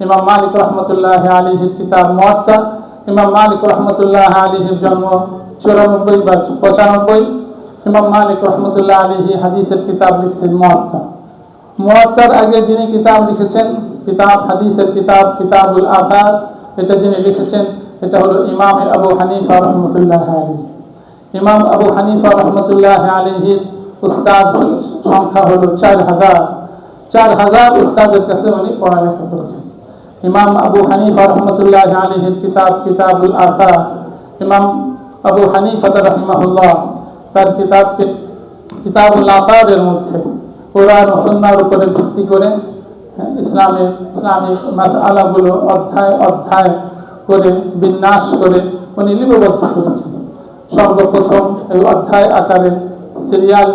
ইমাম মালিক রহমতুল্লাহ আলাইহির কিতাব মুয়াত্তা। ইমাম মালিক রহমতুল্লাহ আলাইহির জন্ম 94 বা 95। ইমাম মালিক রহমতুল্লাহ আলাইহি হাদিসের কিতাব লিখছেন মুয়াত্তা। মুয়াত্তার আগে যিনি কিতাব লিখেছেন, কিতাব হাদিসের কিতাব, কিতাবুল আসার, এটা যিনি লিখেছেন এটা হলো ইমাম আবু হানিফা রহমতুল্লাহ আলাইহি। ইমাম আবু হানিফা রহমতুল্লাহ আলাইহির উস্তাদ সংখ্যা হলো 4000 উস্তাদের কাছে উনি পড়ালেখা করেছেন। ইমাম আবু হানিফা রহমতুল্লাহ আলাইহির কিতাব কিতাবুল আসার। ইমাম আবু হানিফা রাহিমাহুল্লাহ তার কিতাবকে কিতাবুল আকাদের মধ্যে কোরআন ও সুন্নাহর উপরে ভিত্তি করে ইসলামিক মাসআলাগুলো অধ্যায় অধ্যায় করে বিন্যাস করে উনি লিপিবদ্ধ করেছেন। সর্বপ্রথম এই অধ্যায় আকারে সিরিয়াল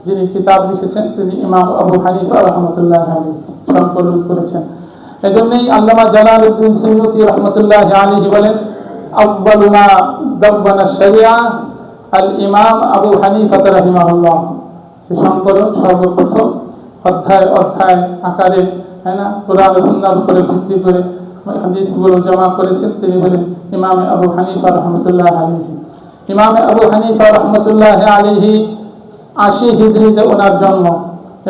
যিনি কিতাব লিখেছেন তিনি ইমাম আবু হানিফা রহমতুল্লাহ আলাইহি সংকলন করেছেন। এজন্যই আল্লামা জালালউদ্দিন সুয়ুতি রহমতুল্লাহ আলাইহি বলেন, আউয়ালু মা দাব্বানা শরিয়া আল ইমাম আবু হানিফা রাহিমাহুল্লাহ। এই সংকলন সর্বপ্রথম অধ্যায় অধ্যায় আকারে কোরআন ও সুন্নাহর উপরে ভিত্তি করে হাদিসগুলো জমা করেছেন তিনি হলেন ইমাম আবু হানিফা রহমতুল্লাহ আলাইহি। ইমাম আবু হানিফা রহমতুল্লাহ আলাইহি 80 হিজরিতে ওনার জন্ম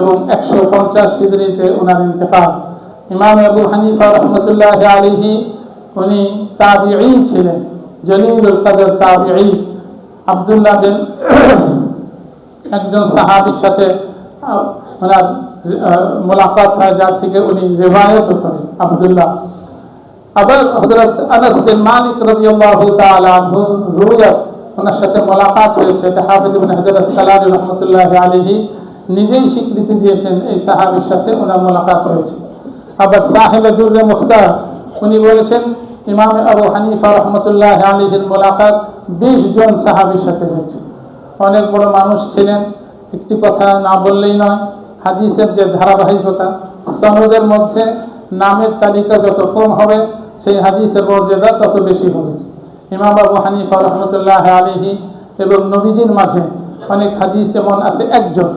এবং 150 হিজরিতে ওনার ইন্তেকাল। ইমাম আবু হানিফা রহমতুল্লাহ আলাইহি উনি তাবিঈ ছিলেন, জলিলুল কদর তাবিঈ। আব্দুল্লাহ বিন একজন সাহাবীর সাথে ওনার মোলাকাত হয়, যার থেকে উনি রিওয়ায়াত করেন আব্দুল্লাহ। আবার হযরত আনাস বিন মালিক রাদিয়াল্লাহু তাআলা আনহু রুয়ায়াত ওনার সাথে মোলাকাত হয়েছে। এটা হাফিজ ইবনে হাজার আসকালানী রহমতুল্লাহ আলাইহি নিজেই স্বীকৃতি দিয়েছেন এই সাহাবীর সাথে ওনার মোলাকাত হয়েছে। আবার সাহিব দুররে মুখতার উনি বলেছেন ইমাম আবু হানিফা রহমতুল্লাহ আলাইহির মোলাকাত 20 জন সাহাবীর সাথে হয়েছে। অনেক বড় মানুষ ছিলেন, একটি কথা না বললেই নয়। হাদিসের যে ধারাবাহিকতা, সনদের মধ্যে নামের তালিকা যত কম হবে সেই হাদিসের মর্যাদা তত বেশি হবে। ইমাম আবু হানিফা রহমতুল্লাহ আলাইহি এবং নবীজির মাঝে অনেক হাদিস এমন আছে একজন,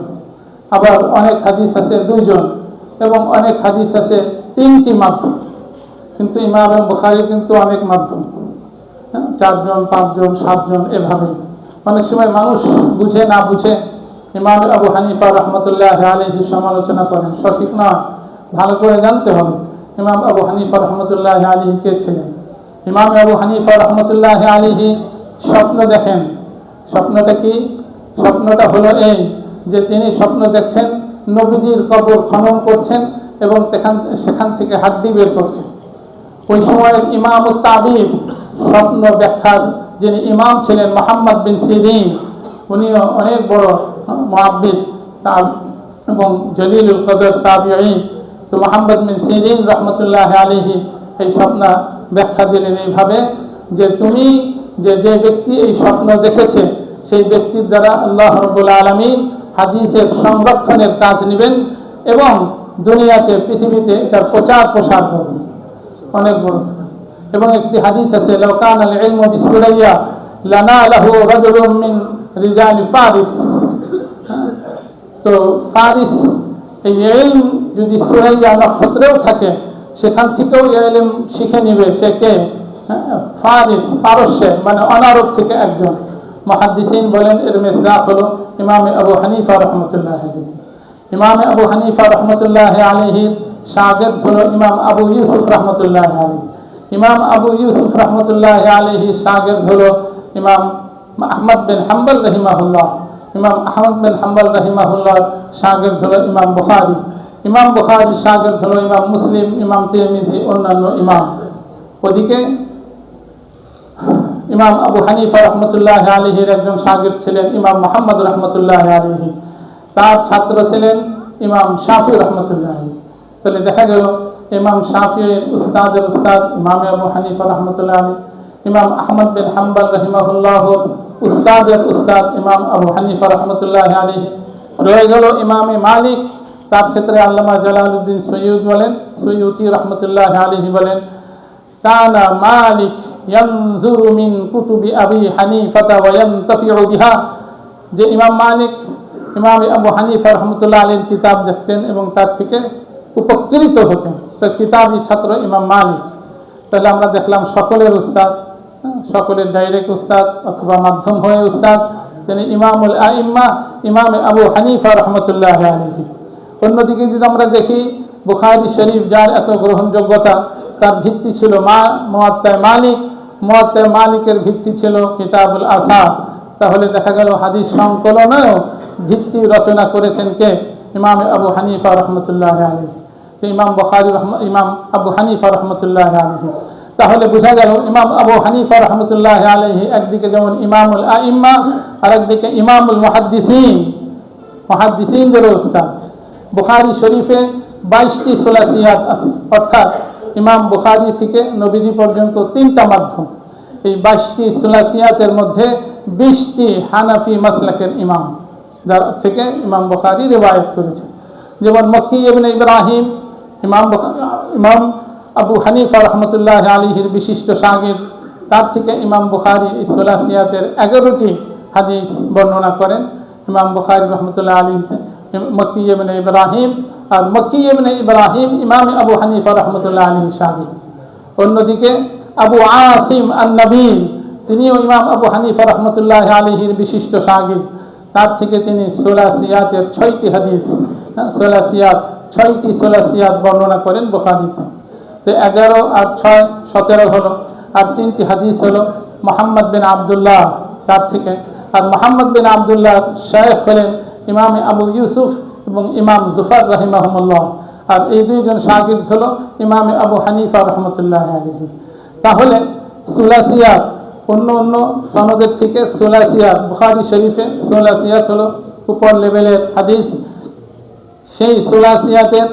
আবার অনেক হাদিস আছে 2 জন, এবং অনেক হাদিস আছে 3টি মাধ্যম। কিন্তু ইমাম বুখারীর কিন্তু অনেক মাধ্যম, 4 জন 5 জন 7 জন এভাবে। অনেক সময় মানুষ বুঝে না বুঝে ইমাম আবু হানিফা রহমতুল্লাহ আলাইহি সমালোচনা করেন, সঠিক না, ভালো করে জানতে হবে ইমাম আবু হানিফা রহমতুল্লাহ আলাইহি কে ছিলেন। ইমাম আবু হানিফা রহমতুল্লাহ আলাইহি স্বপ্ন দেখেন। স্বপ্নটা কি? স্বপ্নটা হলো এই যে তিনি স্বপ্ন দেখছেন নবীজির কবর খনন করছেন এবং সেখান থেকে হাড্ডি বের করছেন। ওই সময়ের ইমাম তাবিব স্বপ্ন ব্যাখ্যার যিনি ইমাম ছিলেন মুহাম্মদ বিন সিরিন, উনিও অনেক বড় মুহাদ্দিস এবং জলিলুল কদর তাবিঈ। তো মুহাম্মদ বিন সিরিন রহমতুল্লাহ আলাইহি এই স্বপ্ন ব্যাখ্যা দিলেন এইভাবে যে তুমি যে ব্যক্তি এই স্বপ্ন দেখেছে সেই ব্যক্তির দ্বারা আল্লাহ রাব্বুল আলামিন হাদিসের সংরক্ষণের কাজ নেবেন এবং দুনিয়াতে পৃথিবীতে এটার প্রচার প্রসার করবেন। অনেক বড় কথা। এবং একটি হাদিস আছে, লাউ কানা আল ইলমু বিসুরাইয়া লানালাহু রাজুলুম মিন রিজালি ফারিস। তো ফারিস এই ইলম যদি সুরাইয়া নক্ষত্রেও থাকে সেখান থেকেও ইলম শিখে নিবে সে কে? ফারিস, পারস্যে, মানে অনারব থেকে একজন। মুহাদ্দিসিন বলেন এর মিসদাক হলো ইমাম আবু হানিফা রহমতুল্লাহ আলাইহি। ইমাম আবু হানিফা রহমতুল্লাহ আলাইহির শাগির্দ হলো ইমাম আবু ইউসুফ রহমতুল্লাহ আলাইহি। ইমাম আবু ইউসুফ রহমতুল্লাহ আলাইহির শাগির্দ হলো ইমাম আহমদ বিন হাম্বল রাহিমাহুল্লাহ। ইমাম আহমদ বিন হাম্বল রাহিমাহুল্লাহর শাগির্দ হলো ইমাম বুখারী। ইমাম বুখারীর শাগির্দ হলো ইমাম মুসলিম, ইমাম তিরমিজি, অন্যান্য ইমাম। ওদিকে ইমাম আবু হানিফা রহমতুল্লাহ আলাইহির একজন শাগির্দ ছিলেন ইমাম মুহাম্মদ রহমতুল্লাহ আলাইহি। তার ছাত্র ছিলেন ইমাম শাফি রহমতুল্লাহ আলাইহি। তাহলে দেখা গেল ইমাম শাফির উস্তাদের উস্তাদ ইমাম আবু হানিফা রহমতুল্লাহ আলাইহি, ইমাম আহমদ বিন হাম্বল রাহিমাহুল্লাহ উস্তাদের উস্তাদ ইমাম আবু হানিফা রহমতুল্লাহ আলাইহি। রয়ে গেল ইমামে মালিক। তার ক্ষেত্রে আল্লামা জালালউদ্দিন সুয়ুতি রহমতুল্লাহ আলাইহি বলেন, কানা মালিক ইয়ানজুরু মিন কুতুবি আবি হানিফা ওয়া ইয়ানতাফিউ বিহা। যে ইমাম মালিক ইমাম আবু হানিফা রহমতুল্লাহ আলাইহির কিতাব দেখতেন এবং তার থেকে উপকৃত হতেন। তো কিতাবই ছাত্র ইমাম মালিক। তাহলে আমরা দেখলাম সকলের উস্তাদ, সকলের ডাইরেক্ট উস্তাদ অথবা মাধ্যম হয়ে উস্তাদ তিনি ইমামুল আইম্মা ইমাম আবু হানিফা রহমতুল্লাহ আলাইহি। অন্যদিকে যদি আমরা দেখি বুখারী শরীফ যার এত গ্রহণযোগ্যতা, তার ভিত্তি ছিল মুওয়াত্তা মালিক। মুওয়াত্তা মালিকের ভিত্তি ছিল কিতাবুল আসার। তাহলে দেখা গেল হাদিস সংকলনেও ভিত্তি রচনা করেছেন কে? ইমাম আবু হানিফা রহমতুল্লাহ আলাইহি। ইমাম বুখারী ইমাম আবু হানিফা রহমতুল্লাহ আলাইহি। তাহলে বোঝা গেল ইমাম আবু হানিফা রহমতুল্লাহ আলাইহি একদিকে যেমন ইমামুল আইম্মা আর একদিকে ইমামুল মুহাদ্দিসিন। মুহাদ্দিসিনদের উস্তাদ। বুখারী শরীফে 22টি সুলাসিয়াত আছে, অর্থাৎ ইমাম বুখারী থেকে নবীজি পর্যন্ত 3টা মাধ্যম। এই 22টি সুলাসিয়াতের মধ্যে 20টি হানাফি মাসলাকের ইমাম যার থেকে ইমাম বুখারী রিওয়ায়াত করেছেন। যেমন মক্কি ইবনে ইব্রাহিম, ইমাম আবু হানিফা রহমতুল্লাহ আলাইহির বিশিষ্ট শাগির, তার থেকে ইমাম বুখারী এই সুলাসিয়াতের 11টি হাদিস বর্ণনা করেন। ইমাম বুখারী রহমতুল্লাহ আলাইহি মক্কি ইবনে ইব্রাহিম, আর মক্কি ইবনে ইব্রাহিম ইমাম আবু হানিফা রহমতুল্লাহ আলাইহির শাগির। অন্যদিকে আবু আসিম আন-নবীল, তিনিও ইমাম আবু হানিফা রহমতুল্লাহ আলাইহির বিশিষ্ট শাগির। তার থেকে তিনি সুলাসিয়াতের 6টি হাদিস, ছয়টি সুলাসিয়াত বর্ণনা করেন বুখারীতে। তো 11 আর 6 17 হলো। আর 3টি হাদিস হলো মুহাম্মদ বিন আব্দুল্লাহ তার থেকে। আর মুহাম্মদ বিন আব্দুল্লাহ শাইখ হলেন ইমাম আবু ইউসুফ এবং ইমাম জুফার রাহিমাহুমুল্লাহ। আর এই দুইজন শাগির্দ হলো ইমাম আবু হানিফা রহমতুল্লাহ আলাইহি। তাহলে সুলাসিয়াত অন্য অন্য সনদের থেকে সুলাসিয়াত, বুখারী শরীফে সুলাসিয়াত হলো উপর লেভেলের হাদিস। সেই সুলাসিয়াতের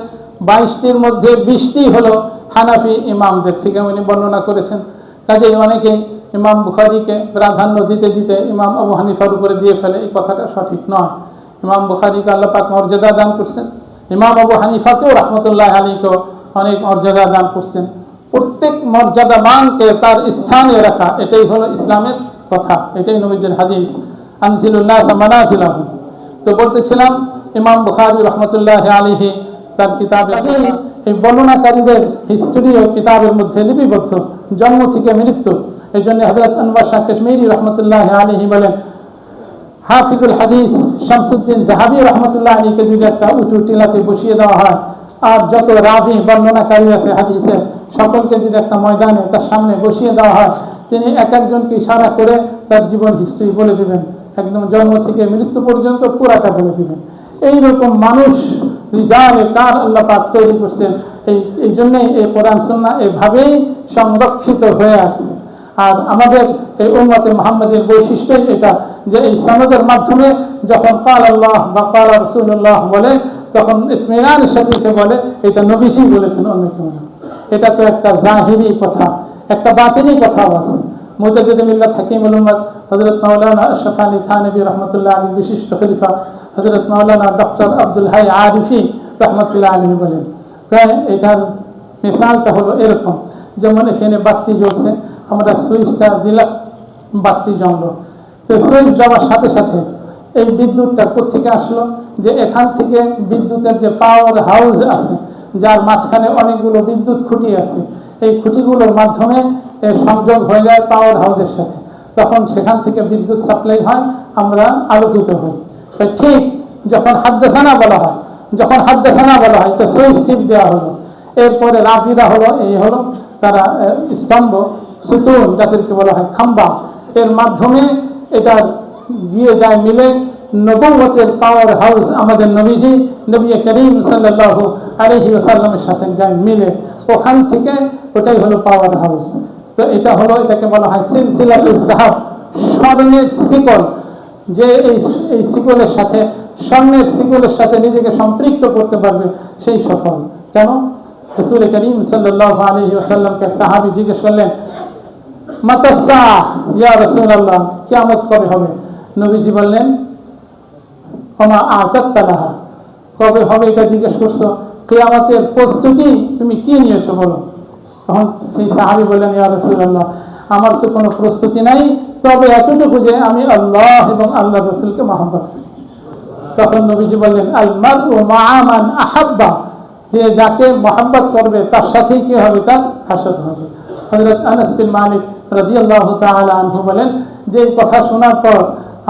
22টির মধ্যে 20টি হলো হানাফি ইমামদের থেকে উনি বর্ণনা করেছেন। কাজেই অনেকেই ইমাম বুখারীকে প্রাধান্য দিতে দিতে ইমাম আবু হানিফার উপরে দিয়ে ফেলে, এই কথাটা সঠিক নয়। ইমাম বুখারীকে আল্লাহ পাক মর্যাদা দান করছেন, ইমাম আবু হানিফাকেও রহমতুল্লাহ আলাইহিকেও অনেক মর্যাদা দান করছেন। প্রত্যেক মর্যাদাবানকে তার স্থানে রাখা, এটাই হলো ইসলামের কথা, এটাই নবীজির হাদিস, আনজিলুল্লাহ মানাজিলাহুম। তো বলতেছিলাম ইমাম বুখারী রহমতুল্লাহ আলাইহি তার কিতাবে এই বর্ণনাকারীদের হিস্ট্রিও কিতাবের মধ্যে লিপিবদ্ধ, জন্ম থেকে মৃত্যু। এই জন্য হযরত আনওয়ার শাহ কাশ্মীরি রহমতুল্লাহ আলাইহি বলেন, হাফিজুল হাদিস শামসুদ্দিন যাহাবী রহমতুল্লাহ আলাইহিকে যদি একটা উঁচু টিলাতে বসিয়ে দেওয়া হয়, আর যত রাভি বর্ণনাকারী আছে হাদিসের সকলকে যদি একটা ময়দানে তার সামনে বসিয়ে দেওয়া হয়, তিনি এক একজনকে ইশারা করে তার জীবন হিস্ট্রি বলে দিবেন, একদম জন্ম থেকে মৃত্যু পর্যন্ত পুরাটা বলে দিবেন। এইরকম মানুষ রিজালে কার আল্লাহ পাক তৈরি করছেন। এই জন্যই এই কোরআন সুন্নাহ এভাবেই সংরক্ষিত হয়ে আছে। আর আমাদের এই উম্মতে মুহাম্মাদের বৈশিষ্ট্যই এটা, যে এই সনদের মাধ্যমে যখন কাল আল্লাহ বা কাল রাসূলুল্লাহ বলে, তখন ইতমিনানের সাথে সে বলে এটা নবীজি বলেছেন, অন্য কেউ না। এটা তো একটা জাহিরি কথা, একটা বাতিনি কথাও আছে। মুজাদ্দিদ মিল্লাত হাকিমুল উম্মাত হযরত মাওলানা আশরাফ আলী থানভী রাহমাতুল্লাহ আলাইহি বিশিষ্ট খলিফা হযরত মাওলানা ডক্টর আব্দুল হাই আরিফি রাহমাতুল্লাহ আলাইহি বলেন, এটার মিসালটা হলো এরকম, যেমন এখানে বাতি জ্বলছে, আমরা সুইচটা দিলাম, বাতি জ্বললো। তো সুইচ দেওয়ার সাথে সাথে এই বিদ্যুৎটা কোত্থেকে আসলো, যে এখান থেকে বিদ্যুতের যে পাওয়ার হাউস আছে, যার মাঝখানে অনেকগুলো বিদ্যুৎ খুঁটি আছে, এই খুঁটিগুলোর মাধ্যমে সংযোগ হয়ে যায় পাওয়ার হাউসের সাথে, তখন সেখান থেকে বিদ্যুৎ সাপ্লাই হয়, আমরা আলোকিত হই। ঠিক যখন হাদ্দাসানা বলা হয়, তো সুইচ টিপ দেওয়া হলো, এরপরে রাফিদা হলো, এই হলো তারা স্তম্ভ, সুতুন যাদেরকে বলা হয় খাম্বা, এর মাধ্যমে এটা গিয়ে যায় মিলে নবুয়তের পাওয়ার হাউস, আমাদের নবী করিম সাল্লাল্লাহু আলাইহি ওয়াসাল্লামের সাথে যায় মিলে, ওখান থেকে ওটাই হলো পাওয়ার হাউস। তো এটা হলো, এটাকে বলা হয় সিলসিলাতুল যাহাব, স্বর্ণের শিকল, যে এই শিকলের সাথে, স্বর্ণের শিকলের সাথে নিজেকে সম্পৃক্ত করতে পারবে সেই সফল। কেন? রাসূল করিম সাল্লাল্লাহু আলাইহি ওয়াসাল্লামকে এক সাহাবী জিজ্ঞেস করলেন, মাতাসা ইয়া রাসূলুল্লাহ, কিয়ামত কবে হবে? নবীজি বললেন, ওমা আতাত্তা লাহা, কবে হবে এটা জিজ্ঞেস করছো, কিয়ামতের প্রস্তুতি তুমি কি নিয়েছো বলো। তখন সেই সাহাবী বললেন, ইয়া রাসূলুল্লাহ, আমার তো কোনো প্রস্তুতি নাই, তবে এতটুকু যে আমি আল্লাহ এবং আল্লাহ রাসূলকে মহব্বত করি। তখন নবীজি বললেন, আল মারউ মা'a মান আহাব্বা, যে যাকে মহব্বত করবে তার সাথেই কি হবে, তার হাসর হবে। হযরত আনাস বিন মালিক রাদিয়াল্লাহু তাআলা আনহু বলেন, যে এই কথা শোনার পর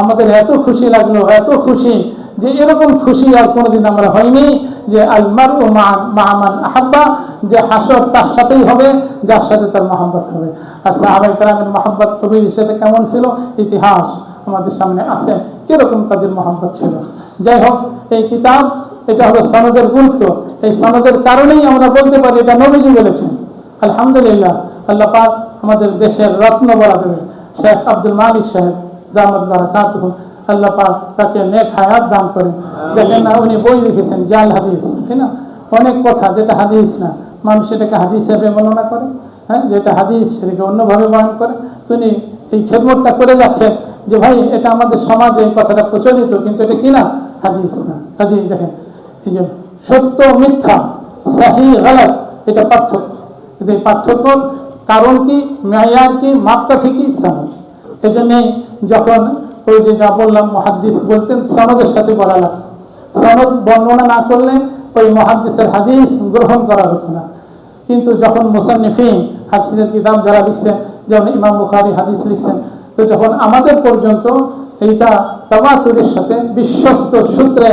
আমাদের এত খুশি লাগলো, এত খুশি, যে এরকম খুশি আর কোনোদিন আমরা হয়নি, যে আল মারউ মা'a মান আহাব্বা, যে হাসর তার সাথেই হবে যার সাথে তার মহব্বত হবে। আর সাহাবায়ে কেরামের মহব্বত নবীর সাথে কেমন ছিল, ইতিহাস আমাদের সামনে আছে, কিরকম তাদের মহব্বত ছিল। যাই হোক, এই কিতাব, এটা হলো সনদের গুরুত্ব। এই সনদের কারণেই আমরা বলতে পারি এটা নবীজি বলেছেন। আলহামদুলিল্লাহ, আল্লাহ পাক আমাদের দেশের রত্ন বলা যাবে শেখ আব্দুল মালিক সাহেব দামাত বারাকাতুহু আল্লাহ পাক তাকে নেক হায়াত দান করেন। দেখেন না, উনি বই লিখেছেন জাল হাদিস, তাই না? অনেক কথা যেটা হাদিস না, মানুষ এটাকে হাদিস হিসেবে বর্ণনা করে, হ্যাঁ, যেটা হাদিস সেটাকে অন্যভাবে বয়ান করে। তিনি এই খেদমতটা করে যাচ্ছেন যে ভাই এটা আমাদের সমাজে এই কথাটা প্রচলিত, কিন্তু এটা কি না, হাদিস না। কাজে দেখেন এই যে সত্য মিথ্যা, সহি গলত, এটা পার্থক্য। এই পার্থক্য কারণ কি, মেয়ার কি, মাপটা ঠিকই সনদ। এই জন্যেই যখন ওই যে যা বললাম মুহাদ্দিস বলতেন সনদের সাথে বলা লাগতো, সনদ বর্ণনা না করলে ওই মুহাদ্দিসের হাদিস গ্রহণ করা হতো না। কিন্তু যখন মুসান্নিফিন হাদিসের কিতাব যারা লিখছেন, যেমন ইমাম বুখারী হাদিস লিখছেন, তো যখন আমাদের পর্যন্ত এইটা তাওয়াতুরের সাথে বিশ্বস্ত সূত্রে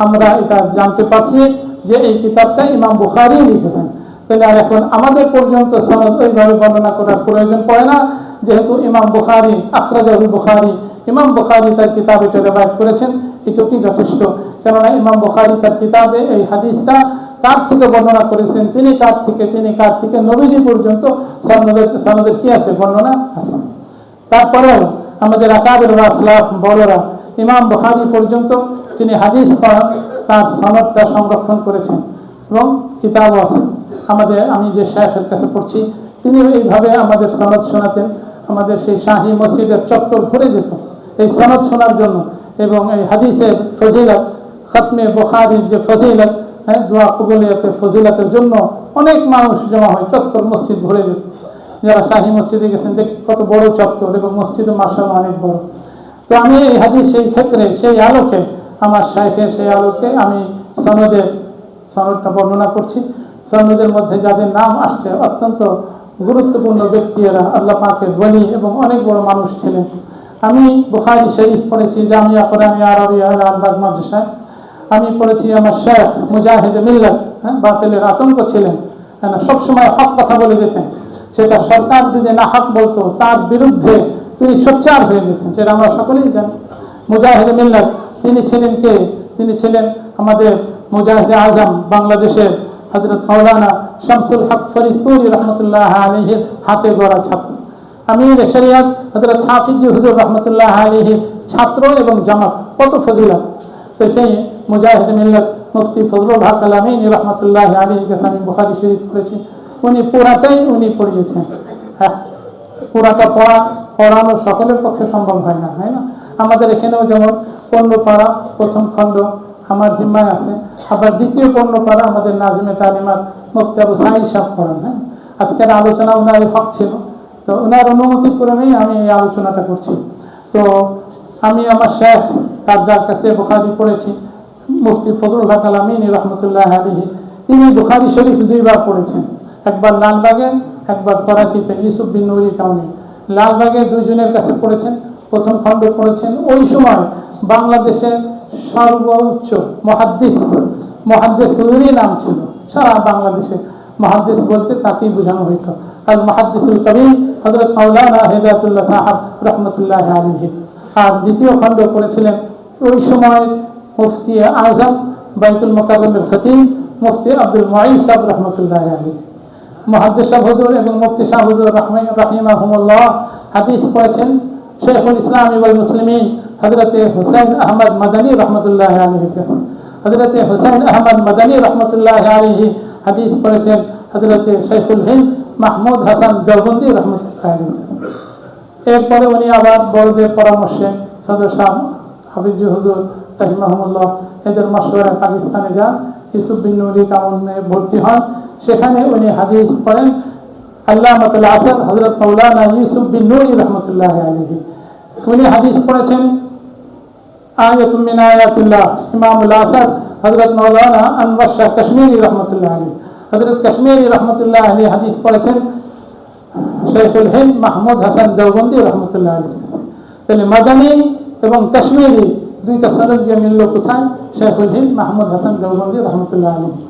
আমরা এটা জানতে পারছি যে এই কিতাবটা ইমাম বুখারী লিখেছেন, তাহলে আর এখন আমাদের পর্যন্ত সনদ ওইভাবে বর্ণনা করার প্রয়োজন পড়ে না, যেহেতু ইমাম বুখারী আখরাজাহুল বুখারী, ইমাম বুখারী তার কিতাবে এটা রিওয়ায়াত করেছেন, এটুকুই যথেষ্ট। কেননা ইমাম বুখারী তার কিতাবে এই হাদিসটা কার থেকে বর্ণনা করেছেন, তিনি কার থেকে নবীজি পর্যন্ত সনদের কি আছে, বর্ণনা আছে। তারপরেও আমাদের আকাবের রাসলাফ বড়রা ইমাম বুখারী পর্যন্ত যিনি হাদিস পড়ান তার সনদটা সংরক্ষণ করেছেন এবং কিতাবও আছে। আমি যে শাইখের কাছে পড়ছি তিনি এইভাবে আমাদের সনদ শোনাতেন। আমাদের সেই শাহী মসজিদের চত্বর ভরে যেত এই সনদ শোনার জন্য, এবং এই হাদিসের ফজিলত, খতমে বুখারীর যে ফজিলত, হ্যাঁ, দোয়া কবুলিয়তের ফজিলতের জন্য অনেক মানুষ জমা হয়, চত্বর মসজিদ ভরে যেত। যারা শাহী মসজিদে গেছেন দেখ কত বড় চত্বর, এবং মসজিদও মাশাআল্লাহ অনেক বড়। তো আমি এই হাদিস সেই ক্ষেত্রে সেই আলোকে, আমার শাইখের সেই আলোকে আমি সনদটা বর্ণনা করছি। সনদের মধ্যে যাদের নাম আসছে অত্যন্ত গুরুত্বপূর্ণ ব্যক্তি, এরা আল্লাহ পাকের ওলি এবং অনেক বড় মানুষ ছিলেন। আমি বুখারী শরীফ পড়েছি জামিয়া কুরআনিয়া আরবিয়া লালবাগ মাদ্রাসায়। আমি পড়েছি আমার শেখ মুজাহিদ মিল্লাত, হ্যাঁ, বাতিলের আতঙ্ক ছিলেন, সবসময় হক কথা বলে যেতেন। সেটা সরকার যদি না হক বলতো তার বিরুদ্ধে তিনি সোচ্চার হয়ে যেতেন, সেটা আমরা সকলেই জানি। মুজাহিদ মিল্লাত তিনি ছিলেন কে? তিনি ছিলেন আমাদের মুজাহিদে আজম বাংলাদেশের হযরত মাওলানা শামসুল হক ফরিদপুরি রহমতুল্লাহ আলাইহির হাতে গড়া ছাত্র। আমির শরিয়ত হযরত হাফিজ হুজুর রহমতুল্লাহ আলাইহির ছাত্র এবং জামাত, কত ফজিলত। তো সেই মুজাহিদ মিল্লাত মুফতি ফজলুল হক আল-আমিনী রহমতুল্লাহ আলাইহির কাছে আমি বুখারী শরীফ পড়েছি। উনি পুরাটাই পড়িয়েছেন। হ্যাঁ, পুরাটা পড়ানো সকলের পক্ষে সম্ভব হয় না, হয় না? আমাদের এখানেও যেমন পণ্যপাড়া প্রথম খণ্ড আমার জিম্মায় আছে, আবার দ্বিতীয় পণ্যপাড়া আমাদের নাজমে তালিমার মুফতি আবু সাঈদ সাহেব পড়ান। হ্যাঁ, আজকের আলোচনা ওনার হক ছিল, তো ওনার অনুমতি ক্রমেই আমি এই আলোচনাটা করছি। তো আমি আমার শেখ তার যার কাছে বুখারী পড়েছি, মুফতি ফজলুল হক আল-আমিনী রহমতুল্লাহ আলাইহি, তিনি বুখারী শরীফ 2 বার পড়েছেন, একবার লালবাগে, একবার করাচিতে ইউসুফ বিন নুরি টাউনে। লালবাগে 2 জনের কাছে পড়েছেন, প্রথম খণ্ড পড়েছেন। ওই সময় বাংলাদেশের সর্বোচ্চ মুহাদ্দিসেরই নাম ছিল, সারা বাংলাদেশে মুহাদ্দিস বলতে তাকেই বোঝানো হইত, আর মুহাদ্দিসুল কবির হযরত মাওলানা হিদায়াতুল্লাহ সাহেব রহমতুল্লাহ আলাইহি। আর দ্বিতীয় খণ্ড পড়েছিলেন ওই সময় মুফতি আজম বাইতুল মুকাররমের খতিব মুফতি আব্দুল মুঈন সাহেব রহমতুল্লাহ আলাইহি। মুহাদ্দিস সাহেব হুজুর এবং মুফতি সাহেব হুজুর রাহিমাহুমুল্লাহ হাদিস পড়েছেন শাইখুল ইসলাম ওয়াল মুসলিমিন হযরত হুসাইন আহমদ মাদানী রহমতুল্লাহ আলাইহির কাছে। হযরত হুসাইন আহমদ মাদানী রহমতুল্লাহ আলাইহি হাদিস পড়েছেন হযরত শাইখুল হিন্দ মাহমুদ হাসান দেওবন্দি রহমতুল্লাহ আলাইহির কাছে। এরপরে উনি আবার বড়দের পরামর্শে সদর সাহেব হাফিজ হুজুর রাহিমাহুমুল্লাহ এদের মশওয়ারায় পাকিস্তানে যান, ইউসুফ বিন নুরি টাউনে ভর্তি হন। সেখানে উনি হাদিস পড়েন আল্লামাতুল আসর হযরত মাওলানা ইউসুফ বিন নুরি রহমতুল্লাহ আলাইহি। উনি হাদিস পড়েছেন আয়াতুম মিন আয়াতিল্লাহ, ইমামুল আসর হযরত মাওলানা আনওয়ার শাহ কাশ্মীরি রহমতুল্লাহ আলাইহি। হযরত কাশ্মীরি রহমতুল্লাহ আলাইহি হাদিস পড়েছেন শাইখুল হিন্দ মাহমুদ হাসান দেওবন্দি রহমতুল্লাহ আলাইহি। তাহলে মাদানী এবং কাশ্মীরি দুইটা সনদ যে মিলল কোথায়? শাইখুল হিন্দ মাহমুদ হাসান দেওবন্দি রহমতুল্লাহ আলাইহি।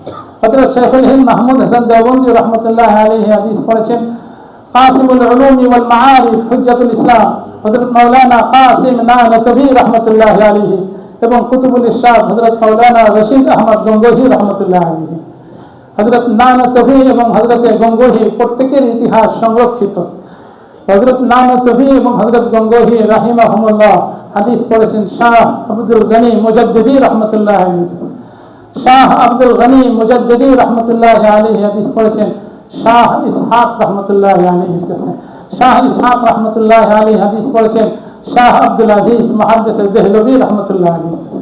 হযরত শাইখুল হিন্দ মাহমুদ হাসান দেওবন্দি রহমতুল্লাহ আলাইহি হাদিস পড়েছেন কাসিমুল উলুম ওয়াল মাআরিফ হুজ্জাতুল ইসলাম হযরত মাওলানা কাসিম নানতভি রহমতুল্লাহ আলাইহি এবং কুতুবুল ইরশাদ হযরত মাওলানা রশিদ আহমদ গঙ্গোহী রহমতুল্লাহ আলাইহি। হযরত নানতভি এবং হযরত গঙ্গোহী প্রত্যেকের ইতিহাস সংরক্ষিত। হযরত নানতভি এবং হযরত গঙ্গোহী রাহিমাহুমুল্লাহ হাদিস পড়েছেন শাহ আব্দুল গনি মুজাদ্দিদি রাহমাতুল্লাহ আলাইহি। শাহ আব্দুল গনি মুজাদ্দিদি রাহমাতুল্লাহ আলাইহি হাদিস পড়েছেন শাহ ইসহাক রাহমাতুল্লাহ আলাইহির কাছে। শাহ ইসহাক রাহমাতুল্লাহ আলাইহি হাদিস পড়েছেন শাহ আব্দুল আজিজ মুহাদ্দিস দেহলভী রাহমাতুল্লাহ আলাইহির কাছে।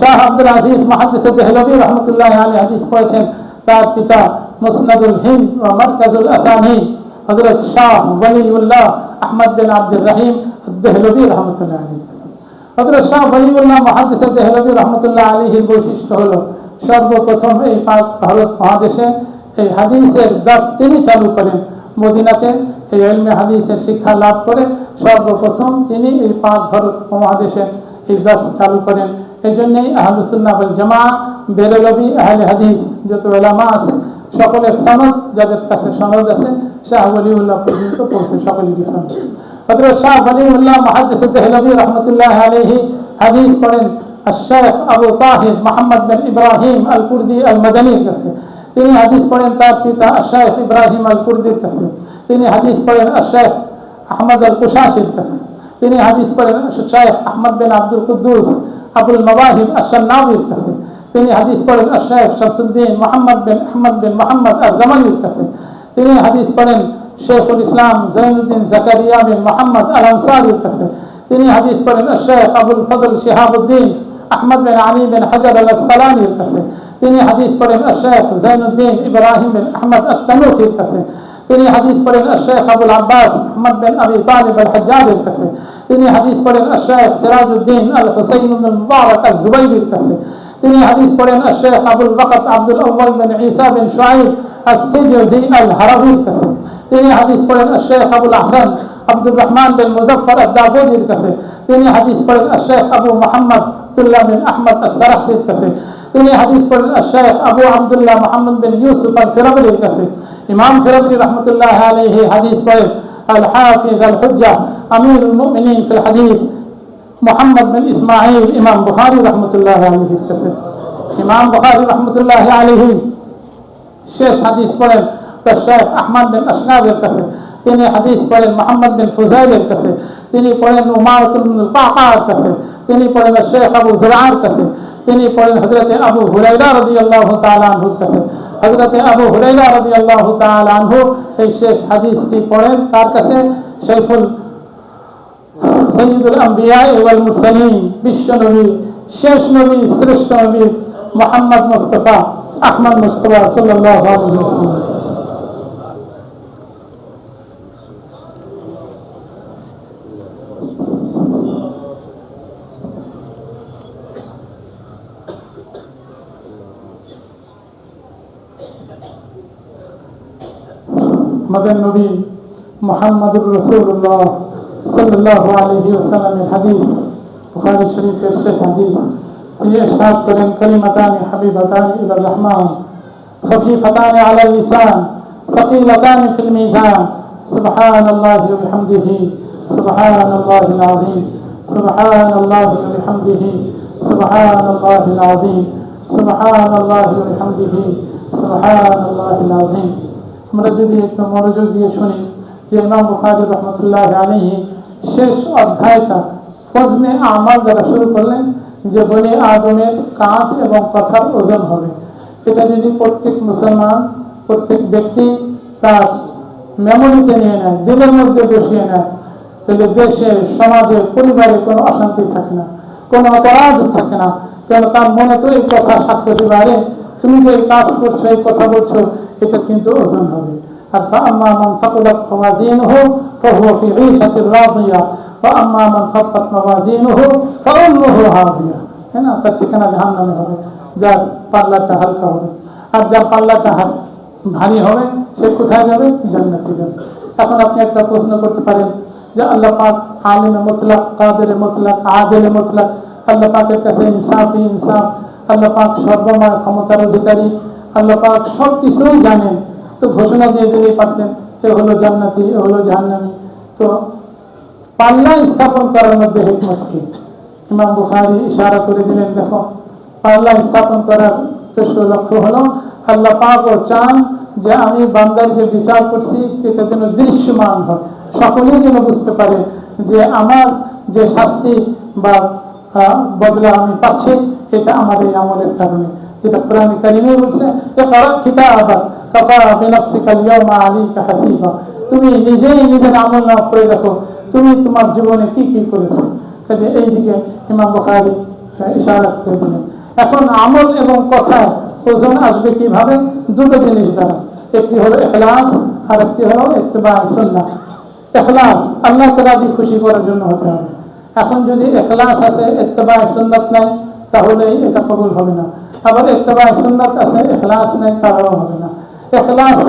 শাহ আব্দুল আজিজ মুহাদ্দিস দেহলভী রাহমাতুল্লাহ আলাইহি হাদিস পড়েছেন তার পিতা মুসনাদুল হিন্দ ওয়া মারকাজুল আসানি হযরত শাহ ওয়ালিউল্লাহ আহমদ বিন আব্দুর রহিম দেহলভী রাহমাতুল্লাহ আলাইহি। হযরত শাহ ওয়ালিউল্লাহ মুহাদ্দিস দেহলভী রাহমাতুল্লাহ আলাইহির বৈশিষ্ট্য হলো সর্বপ্রথম এই পাক ভারত মহাদেশে এই হাদিসের দাস তিনি চালু করেন। মদিনাতে এই ইলমে হাদিসের শিক্ষা লাভ করে সর্বপ্রথম তিনি এই পাক ভারত মহাদেশে এই দাস চালু করেন। এই জন্যই আহলুস সুন্নাহ ওয়াল জামাআহ বেরেলভী আহলে হাদিস যত উলামা আছে সকলের সনদ, যাদের কাছে সনদ আছে শাহ ওয়ালিউল্লাহ পর্যন্ত পৌঁছে সকলেরই সনদ। হযরত শাহ ওয়ালিউল্লাহ মুহাদ্দিস দেহলভী রাহমাতুল্লাহ আলাইহি হাদিস পড়েন আশ-শাইখ আবু তাহির মুহাম্মদ বিন ইব্রাহিম আল কুরদি আল মাদানির কাছে। তিনি হাদিস পড়েন তার পিতা আশ-শাইখ ইব্রাহিম আল কুরদির কাছে। তিনি হাদিস পড়েন আশ-শাইখ আহমদ আল কুশাশির কাছে। তিনি হাদিস পড়েন আশ-শাইখ আহমদ বিন আব্দুল কুদ্দুস আবুল মাওয়াহিব আশ-শান্নাবির কাছে। তিনি হাদিস পড়েন আশ-শাইখ শামসুদ্দিন মুহাম্মদ বিন আহমদ বিন মুহাম্মদ আল-জামালির কাছে। তিনি হাদিস পড়েন শেখুল ইসলাম জৈনুদ্দিন জাকারিয়া বিন মুহাম্মদ আল-আনসারির কাছে। তিনি হাদিস পড়েন আশ-শাইখ আবুল ফজল শিহাবুদ্দিন আহমদ বিন আলী বিন হাজার আল-আসকালানির কাছে। তিনি হাদিস পড়েন আশ-শাইখ জাইনুদ্দিন ইব্রাহিম বিন আহমদ আত-তানুখির কাছে। তিনি হাদিস পড়েন আশ-শাইখ আবুল আব্বাস আহমদ বিন আবি তালিব আল-হাজ্জাজের কাছে। তিনি হাদিস পড়েন আশ-শাইখ সিরাজউদ্দিন আল-হুসাইন বিন মুবারক আজ-জুবাইরির কাছে। তিনি হাদিস পড়েন আশ-শাইখ আবুল ওয়াক্ত আব্দুল আউয়াল বিন ঈসা বিন শুআইব আস-সিজজি আল-হারাবির কাছে। তিনি হাদিস পড়েন আশ-শাইখ আবুল আহসান আব্দুর রহমান বিন মুজাফফর আদ-দাবুদির কাছে। তিনি হাদিস পড়েন আশ-শাইখ আবু মুহাম্মদ আব্দুল্লাহ বিন আহমদ আস-সারাখসির কাছে। তিনি হাদিস পড়েন আশ-শাইখ আবু আব্দুল্লাহ মুহাম্মদ বিন ইউসুফ আল-ফিরাবির কাছে। ইমাম ফিরাবি রাহমাতুল্লাহ আলাইহি হাদিস পড়েন আল-হাফিজ আল-হুজ্জাহ আমিরুল মুমিনিন ফিল হাদিস মুহাম্মদ বিন ইসমাঈল ইমাম বুখারী রাহমাতুল্লাহ আলাইহির কাছে। ইমাম বুখারী রাহমাতুল্লাহ আলাইহি শেষ হাদিস পড়েন তার শাইখ আহমদ বিন আশনাবের কাছে। তিনি হাদিস পড়েন মুহাম্মদ বিন ফুজাইলের কাছে। তিনি পড়েন উমারত বিন কাকার কাছে। তিনি পড়েন শেখ আবু যুরআর কাছে। তিনি পড়েন হযরত আবু হুরায়রা রাদিয়াল্লাহু তাআলা আনহুর কাছে। হযরত আবু হুরায়রা রাদিয়াল্লাহু তাআলা আনহু এই শেষ হাদিসটি পড়েন তার কাছে। শাইখুল সাইয়্যিদুল আম্বিয়া ওয়াল মুরসালিন বিশ্ব নবী শেষ নবী শ্রেষ্ঠ নবী মুহাম্মদ মুস্তাফা আহমদ মুস্তাফা সাল্লাল্লাহু আলাইহি ওয়াসাল্লাম। আমাদের নবী মুহাম্মদুর রাসূলুল্লাহ সাল্লাল্লাহু আলাইহি ওয়াসাল্লামের হাদিস বুখারী শরীফের শেষ হাদিস। তিনি ইরশাদ করেন কালিমাতানি হাবিবাতানি ইলার রহমান খফীফাতানি আলাল লিসান সাকিলাতানি ফিল মিজান সুবহানাল্লাহি ওয়া বিহামদিহি সুবহানাল্লাহিল আযীম সুবহানাল্লাহি ওয়া বিহামদিহি সুবহানাল্লাহিল আযীম সুবহানাল্লাহি ওয়া বিহামদিহি সুবহানাল্লাহিল আযীম। আমরা যদি একটু মনোযোগ দিয়ে শুনি যে ইমাম বুখারী রাহমাতুল্লাহ আলাইহি শেষ অধ্যায়টা ফজনে আমাল দ্বারা শুরু করলেন যে বনি আদমের কাঁধ এবং কথার ওজন হবে। এটা যদি প্রত্যেক মুসলমান প্রত্যেক ব্যক্তি তার মেমোরিতে নিয়ে নেয়, দিলের মধ্যে বসিয়ে নেয়, তাহলে দেশে সমাজে পরিবারে কোনো অশান্তি থাকে না, কোনো অপরাধ থাকে না। কেন তার মনে তো এই কথা সাক্ষ্য দিবারে তুমি যে কাজ করছো এই কথা বলছো এটা কিন্তু ওজন হবে। আর ফাআম্মা মান সাকুলাত মাওয়াজিনুহু ফাহুয়া ফি ঈশাতির রাদিয়া ওয়া আম্মা মান খাফফাত মাওয়াজিনুহু ফাউম্মুহু হাবিয়া। হ্যাঁ না, তার ঠিকানা জাহান্নামে হবে, যার পাল্লাটা হালকা হবে। আর যার পাল্লাটা ভারী হবে সে কোথায় যাবে? জান্নাতে যাবে। এখন আপনি একটা প্রশ্ন করতে পারেন যে আল্লাহ পাক আলিমে মুতলাক, কাদিরে মুতলাক, আদিলে মুতলাক, আল্লাহ পাকের কাছে ইনসাফই ইনসাফ, আল্লাহ পাক সর্বময় ক্ষমতার অধিকারী, আল্লাহ পাক সব কিছুই জানেন, তো ঘোষণা দিয়ে দিলেই পারতেন এ হলো জান্নাতি এ হলো জাহান্নামী। তো পাল্লা স্থাপন করার মধ্যে হিকমত কি? ইমাম বুখারী ইশারা করে দিলেন, দেখো পাল্লা স্থাপন করার উদ্দেশ্য লক্ষ্য হলো আল্লাহ পাক ও চান যে আমি বান্দার যে বিচার করছি সেটা যেন দৃশ্যমান হয়, সকলেই যেন বুঝতে পারে যে আমার যে শাস্তি বা বদলা আমি পাচ্ছি এটা আমার এই আমলের কারণে, যেটা কোরআন কারিমে বলছে ইকরা কিতাবাক কাফা বিনাফসিকা আল-ইয়াওমা আলাইকা হাসিবা, তুমি নিজেই নিজের আমল নামা পড়ে দেখো তুমি তোমার জীবনে কি কি করেছো। কাজে এই দিকে ইমাম বুখারী ইশারা করে দিলেন। এখন আমল এবং কথা ওজন আসবে কিভাবে? দুটো জিনিস দ্বারা, একটি হলো ইখলাস আর একটি হলো ইত্তিবা সুন্নাহ। ইখলাস আল্লাহকে রাজি খুশি করার জন্য হতে হবে। এখন যদি ইখলাস আছে ইত্তিবা সুন্নাত নাই তাহলে এটা কবুল হবে না, আবার ইত্তিবা সুন্নাত আছে ইখলাস নাই তাহলেও হবে না। ইখলাস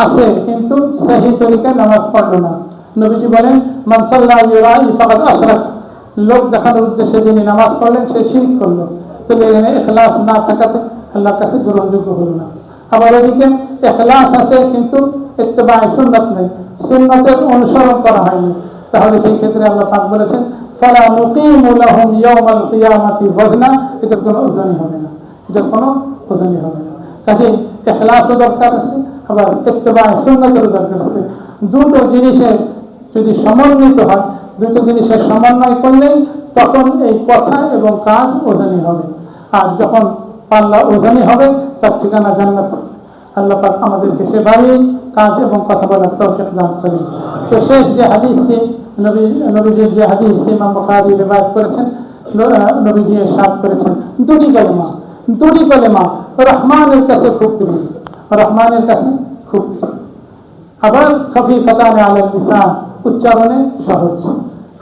আছে কিন্তু সহি তরিকায় নামাজ পড়লো না। নবীজি বলেন মান সাল্লা ইউরাই ফাকাদ আশরাক, লোক দেখানোর উদ্দেশ্যে যিনি নামাজ পড়লেন সে শিরক করলো। তাহলে এখানে ইখলাস না থাকাতে আল্লাহর কাছে গ্রহণযোগ্য হলো না। আবার এদিকে ইখলাস আছে কিন্তু ইত্তিবা সুন্নাত নেই, সুন্নাতের অনুসরণ করা হয়নি, তাহলে সেই ক্ষেত্রে আল্লাহ পাক বলেছেন ফালা নুকিমু লাহুম ইয়াওমাল কিয়ামাতি ওয়াজনা, এটার কোনো ওজনই হবে না, এটার কোনো ওজনই হবে না। কাজেই ইখলাসও দরকার আছে, আবার ইত্তিবা সুন্নাতেরও দরকার আছে। দুটো জিনিসের যদি সমন্বিত হয়, দুটো জিনিসের সমন্বয় করলেই তখন এই কথা এবং কাজ ওজনই হবে। আর যখন পাল্লা ওজনই হবে তার ঠিকানা জান্নাত। আল্লাহ পাক আমাদেরকে সেভাবেই কাজ এবং কথা বলার তৌফিক দান করেন। তো শেষ যে হাদিসটি নবীজির যে হাদিসটি ইমাম বুখারী রিওয়ায়াত করেছেন, নবীজি ইরশাদ করেছেন দুটি কালেমা রহমানের কাছে খুব প্রিয়, রহমানের কাছে খুব প্রিয়। আবার খফিফাতান আলাল লিসান, উচ্চারণে সহজ।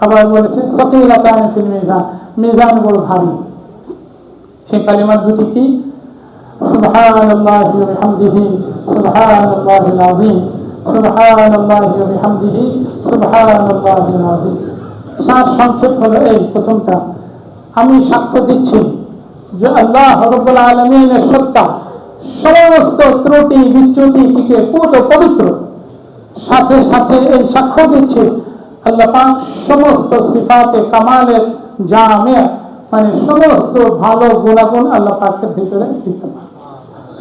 আবার বলেছে সাকিলাতান ফিল মিজান, মিজান বড় ভারী। সেই কালিমার দুটি কি? সুবহানাল্লাহি ওয়া বিহামদিহি সুবহানাল্লাহিল আযীম, সুবহানাল্লাহি ওয়া বিহামদিহি সুবহানাল্লাহিল আযীম। সার সংক্ষেপ হলো এই প্রথমটা, আমি সাক্ষ্য দিচ্ছি যে আল্লাহ রাব্বুল আলামিনের সত্তা, সমস্ত ত্রুটি বিচ্যুতি থেকে পুত পবিত্র। সাথে সাথে এই সাক্ষ্য দিচ্ছি আল্লাহ পাক সমস্ত সিফাতে কামালের জামে, মানে সমস্ত ভালো গুণাগুণ আল্লাহ পাকের ভিতরে বিদ্যমান।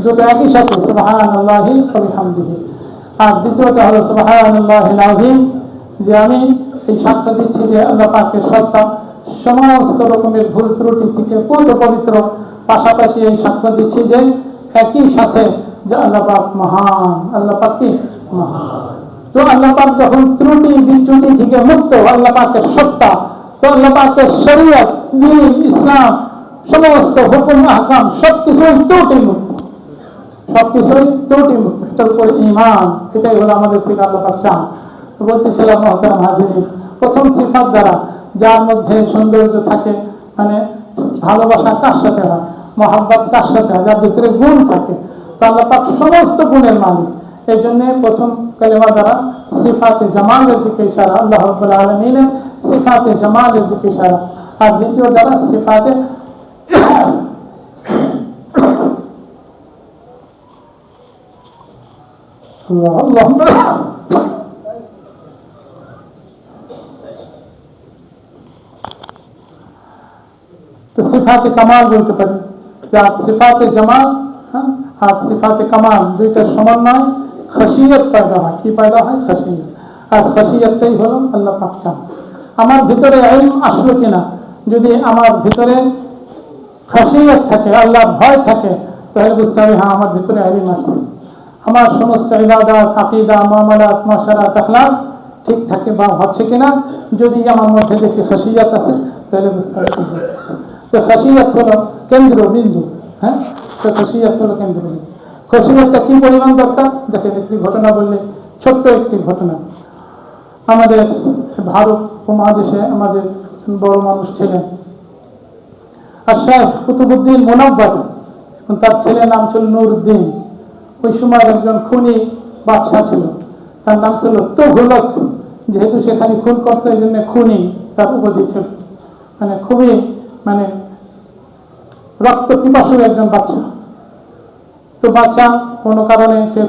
দুটো একই সাথে সুবহানাল্লাহি ওয়া বিহামদিহি। আর দ্বিতীয়টা হলো সুবহানাল্লাহিল আযীম, যে আমি এই সাক্ষ্য দিচ্ছি যে আল্লাহ পাকের সত্তা সমস্ত রকমের ভুল ত্রুটি থেকে পুত পবিত্র। পাশাপাশি এই সাক্ষ্য দিচ্ছি যে একই সাথে যে আল্লাহ পাক মহান, আল্লাহ পাক কি মহান। তো আল্লাহ পাক যখন ত্রুটি বিচ্যুতি থেকে মুক্ত, আল্লাহ পাকের সত্তা, তো আল্লাহ পাকের শরীয়ত, দ্বীন, ইসলাম, সমস্ত হুকুম আহকাম সবকিছুই ত্রুটি মুক্ত, সবকিছুই ত্রুটি মুক্ত। এটার উপর ঈমান, এটাই হলো আমাদের থেকে আল্লাহ পাক চান। তো বলতেছিলাম মুহতারাম হাজিরিন, প্রথম সিফাত দ্বারা যার মধ্যে সৌন্দর্য থাকে, মানে ভালোবাসা কার সাথে হয়, মহাব্বত কার সাথে হয়, যার ভিতরে গুণ থাকে, তো আল্লাহ পাক সমস্ত গুণের মালিক। এই জন্য প্রথম কালেমা দ্বারা সিফাতে জামালের দিকে ইশারা, আল্লাহ রাব্বুল আলামিনের সিফাতে জামালের দিকে ইশারা। আর দ্বিতীয় দ্বারা সিফাতে তো সিফাতে কামাল বলতে পারি। যার সিফাতে জামাল আর সিফাতে কামাল দুইটার সমন্বয় খাশিয়ত পয়দা হয়। কি পয়দা হয়? খাশিয়ত। আর খাশিয়তটাই হলো আল্লাহ পাক চান। আমার ভিতরে ইলম আসলো কিনা, যদি আমার ভিতরে খাশিয়ত থাকে, আল্লাহর ভয় থাকে, তাহলে বুঝতে হবে হ্যাঁ আমার ভিতরে ইলম আসছে। আমার সমস্ত ইবাদত, আকীদা, মুআমালাত, মুআশারাত, আখলাক ঠিক থাকে বা হচ্ছে কিনা, যদি আমার মধ্যে দেখি খাশিয়ত আছে তাহলে বুঝতে হবে। তো খাশিয়ত হলো কেন্দ্রবিন্দু। হ্যাঁ, তো খাশিয়ত হলো কেন্দ্রবিন্দু। খাশিয়তটা কি পরিমাণ দরকার দেখেন, একটি ঘটনা বললে, ছোট্ট একটি ঘটনা। আমাদের ভারত উপমহাদেশে আমাদের বড় মানুষ ছিলেন আর শেখ কুতুবউদ্দিন মুনাওয়ার, তার ছেলের নাম ছিল নূরউদ্দিন। ওই সময় একজন খুনি বাদশাহ ছিল, তার নাম ছিল তুঘলক। যেহেতু সেখানে খুন করতো এই জন্য খুনি তার উপাধি ছিল। মানে খুবই রক্ত পিপাসু একজন বাদশাহ। তো বাদশাহ কোনো কারণে সে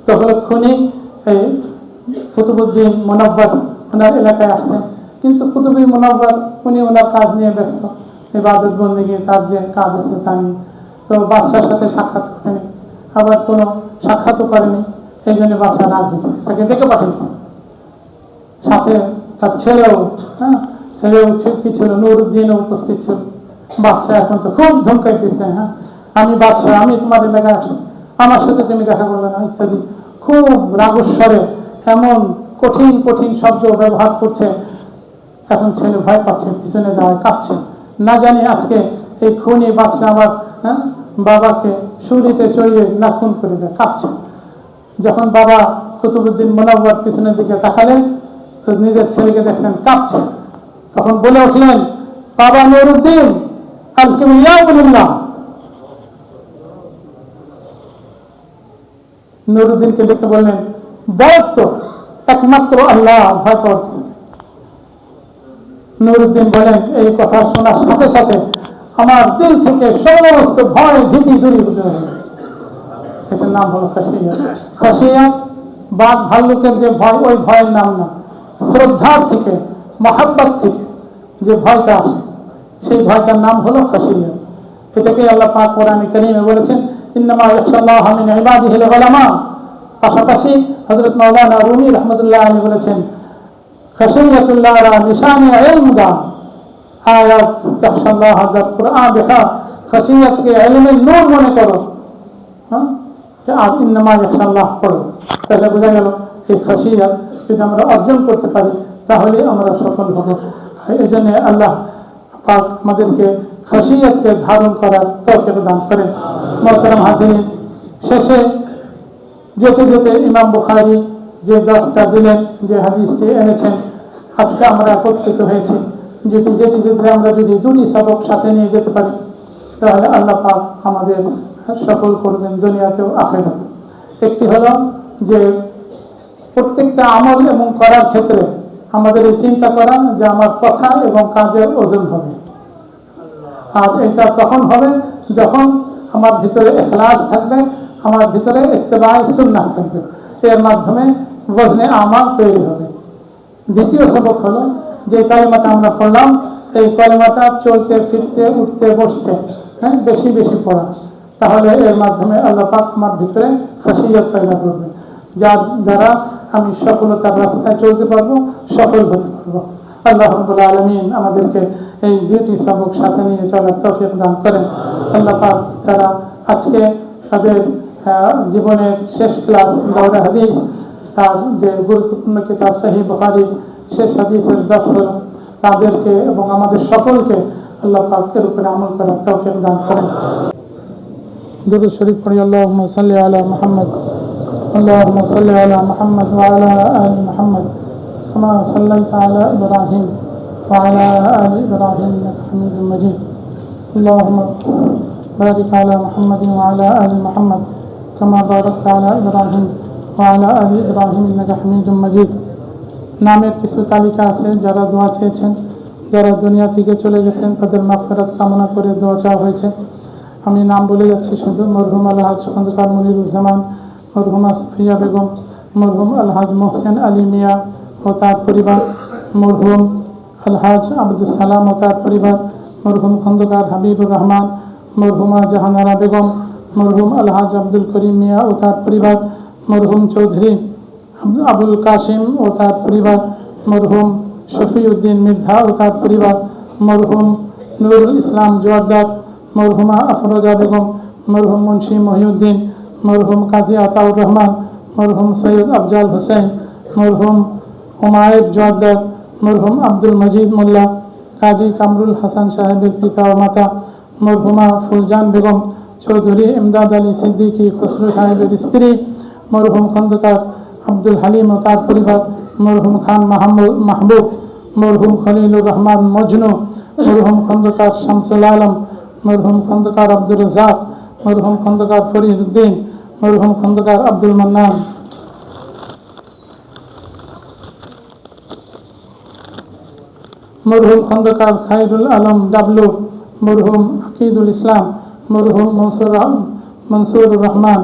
তুঘলক খুনি এই কুতুবউদ্দিন মুনাওয়ার ওনার এলাকায় আসছেন, কিন্তু কুতুবউদ্দিন মুনাওয়ার উনি ওনার কাজ নিয়ে ব্যস্ত, ইবাদত বন্দেগী, তার যে কাজ আছে তা নিয়ে। তো বাদশার সাথে সাক্ষাৎ করেনি। আবার কোনো সাক্ষাৎও করেনি, এই জন্য বাচ্চা রাগ হয়েছে, তাকে ডেকে পাঠিয়েছে। সাথে তার ছেলেও, ছেলেও কি ছিল, নুরুদ্দিনও উপস্থিত ছিল। বাচ্চা এখন তো খুব ধমকাইতেছে, আমি বাচ্চা, আমি তোমার এলাকায় আসছি, আমার সাথে তুমি দেখা করবে না ইত্যাদি, খুব রাগস্বরে এমন কঠিন কঠিন শব্দ ব্যবহার করছে। এখন ছেলে ভয় পাচ্ছে, পিছনে দাঁড়ায় কাঁপছে, না জানি আজকে এই খুনি বাচ্চা আমার বাবাকে শুলিতে চড়িয়ে না খুন করে দেয়, কাঁপছে। যখন বাবা কুতুবউদ্দিন মুনাওয়ার পিছনের দিকে তাকালেন তো নিজের ছেলেকে দেখছেন কাঁপছে, তখন বলে উঠলেন, বাবা নুরুদ্দিন আল কিবরিয়াউল্লাহ। নুরুদ্দিনকে ডেকে বললেন, বল তো একমাত্র আল্লাহ, ভয় পাওয়ার কিছু নেই। নুরুদ্দিন বলেন, এই কথা শোনার সাথে সাথে আমার দিল থেকে সমস্ত ভয় ভীতি দূরীভূত হয়ে গেল। এটার নাম হলো খাশিয়াত। খাশিয়াত বাঘ ভাল্লুকের যে ভয়, ওই ভয়ের নাম না, শ্রদ্ধার থেকে, মহাব্বত থেকে যে ভয়টা আসে, সেই ভয়টার নাম হলো খাশিয়াত। এটাকে আল্লাহ পাক কোরআনে কারীমে বলেছেন, ইন্নামা ইয়াখশাল্লাহা মিন ইবাদিহিল উলামা। পাশাপাশি হযরত মাওলানা রুমি রাহমাতুল্লাহ আলাইহি বলেছেন, খাশিয়াতুল্লাহ রা নিশানে ইলম দা আয়াত ইয়াখশাল্লাহ হাজার কুরআন দেখা খাশিয়াতকে ইলমের নূর মনে করো, আর ইন্নামা ইয়াখশাল্লাহ পড়ো। তাহলে বোঝা গেল এই খাশিয়াত যদি আমরা অর্জন করতে পারি তাহলে আমরা সফল হব। এই জন্য আল্লাহ পাক আমাদেরকে খাশিয়াতকে ধারণ করার তৌফিক দান করেন। মুহতারাম হাজিরিন, শেষে যেতে যেতে ইমাম বুখারী যে 10টা দিলেন, যে হাদিসটি এনেছেন, আজকে আমরা একত্রিত হয়েছি। যেতে যেতে যেতে আমরা যদি 2টি সবক সাথে নিয়ে যেতে পারি তাহলে আল্লাহ পাক আমাদের সফল করবেন দুনিয়াতেও আখিরাতেও। একটি হলো যে প্রত্যেকটা আমল এবং করার ক্ষেত্রে আমাদের এই চিন্তা করা যে আমার কথা এবং কাজের ওজন হবে, আর এটা তখন হবে যখন আমার ভিতরে ইখলাস থাকবে, আমার ভিতরে ইত্তেবায়ে সুন্নাহ থাকবে, এর মাধ্যমে ওজনে আমাল তৈরি হবে। দ্বিতীয় সবক হলো যে কালিমাটা আমরা পড়লাম, এই কালিমাটা চলতে ফিরতে উঠতে বসতে বেশি বেশি পড়া, তাহলে এর মাধ্যমে আল্লাহ পাক আমার ভিতরে খাশিয়াত পয়দা করবে, যার দ্বারা আমি সফলতার রাস্তায় চলতে পারবো, সফল হতে পারবো। আল্লাহ রাব্বুল আলামিন আমাদেরকে এই 2টি সবক সাথে নিয়ে চলার তৌফিক দান করেন। আল্লাহ পাক যারা আজকে তাদের জীবনের শেষ ক্লাস দাওরা হাদিস, তার যে গুরুত্বপূর্ণ কিতাব সহিহ বুখারী শেষ হাদিসের 10 হলো, তাদেরকে এবং আমাদের সকলকে আল্লাহ পাক এর উপরে আমল করার তৌফিক দান করেন। দুরূদ শরীফ পড়ি। আল্লাহুম্মা সাল্লি আলা মুহাম্মদ, আল্লাহুম্মা সাল্লি আলা মুহাম্মদ ওয়া আলা আলি মুহাম্মদ কামা সাল্লাইতা আলা ইব্রাহিম ওয়া আলা আলি ইব্রাহিম ইন্নাকা হামিদুম মাজিদ। আল্লাহুম্মা বারিক আলা মুহাম্মদ ওয়া আলা আলি মুহাম্মদ কামা বারাকতা আলা ইব্রাহিম ওয়া আলা আলি ইব্রাহিম ইন্নাকা হামিদুম মাজিদ। নামের কিছু তালিকা আছে, যারা দোয়া চেয়েছেন, যারা দুনিয়া থেকে চলে গেছেন তাদের মাগফিরাত কামনা করে দোয়া চাওয়া হয়েছে। আমি নাম বলে যাচ্ছি শুধু। মরহুম আলহাজ খন্দকার মনিরুজ্জামান, মরহুমা সুফিয়া বেগম, মরহুম আলহাজ মোহসেন আলী মিয়া ও তার পরিবার, মরহুম আলহাজ আব্দুল সালাম ও তার পরিবার, মরহুম খন্দকার হাবিবুর রহমান, মরহুমা জাহানারা বেগম, মরহুম আলহাজ আব্দুল করিম মিয়া ও তার পরিবার, মরহুম চৌধুরী আবুল কাসিম ও তার পরিবার, মরহুম শফিউদ্দিন মির্ধা ও তার পরিবার, মরহুম নুরুল ইসলাম জোয়ারদার, মরহুমা আফরোজা বেগম, মরহুম মুন্সি মহিউদ্দিন, মরহুম কাজী আতাউর রহমান, মরহুম সৈয়দ আফজাল হোসেন, মরহুম হুমায়ুন জোয়ারদার, মরহুম আব্দুল মজিদ মোল্লা, কাজী কামরুল হাসান সাহেবের পিতা ও মাতা, মরহুমা ফুলজান বেগম, চৌধুরী ইমদাদ আলী সিদ্দিকী খসরু সাহেবের স্ত্রী, মরহুম খন্দকার আব্দুল হালিম ও তার পরিবার, মরহুম খান মাহবুব, মরহুম খলিলুর রহমান মজনু, মরহুম খন্দকার শামসুল আলম, মরহুম খন্দকার আব্দুর রাজ্জাক, মরহুম খন্দকার ফরিদউদ্দিন, মরহুম খন্দকার আব্দুল মান্নান, মরহুম খন্দকার খায়রুল আলম ডাবলু, মরহুম আকিদুল ইসলাম, মরহুম মনসুর রহমান,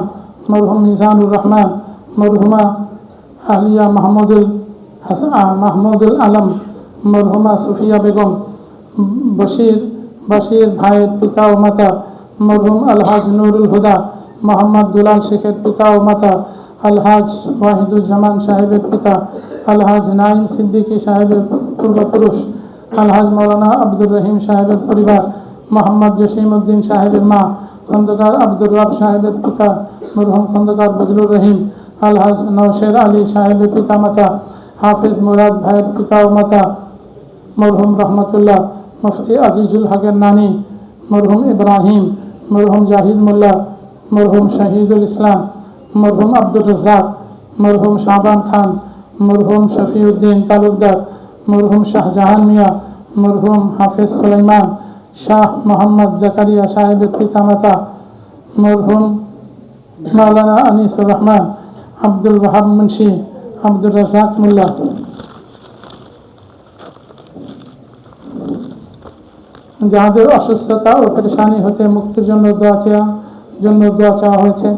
মরহুম মিজানুর রহমান, মরহুমা আলিয়া মাহমুদুল আলম, মরহুমা সুফিয়া বেগম, বশির ভাইয়ের পিতা ও মাতা, মরহুম আলহাজ নুরুল হুদা, মোহাম্মদ দুলাল শেখের পিতা ও মাতা, আলহাজ ওয়াহিদুজ্জামান সাহেবের পিতা, আলহাজ নাইম সিদ্দিকী সাহেবের পূর্বপুরুষ, আলহাজ মৌলানা আব্দুর রহিম সাহেবের পরিবার, মোহাম্মদ জসিম উদ্দিন সাহেবের মা, খন্দকার আব্দুর রব সাহেবের পিতা মরহুম খন্দকার বজলুর রহিম, আলহাজ নওশের আলী সাহেবের পিতা মাতা, হাফিজ মুরাদ ভাইয়ের পিতা ও মাতা মরহুম রহমতুল্লাহ, মুফতি আজিজুল হকের নানি মরহুম ইব্রাহিম, মরহুম জাহিদ মোল্লা, মরহুম শহীদুল ইসলাম, মরহুম আব্দুর রাজ্জাক, মরহুম শাহবান খান, মরহুম শফিউদ্দিন তালুকদার, মরহুম শাহজাহান মিয়া, মরহুম হাফিজ সুলাইমান, শাহ মোহাম্মদ জাকারিয়া সাহেবের পিতামাতা মরহুম মাওলানা আনিসুর রহমান, আব্দুল ওয়াহাব মুন্সি, আব্দুর রাজ্জাক মোল্লা। যাহাদের অসুস্থতা ও পেরেশানি হতে মুক্তির জন্য দোয়া চাওয়া হয়েছে,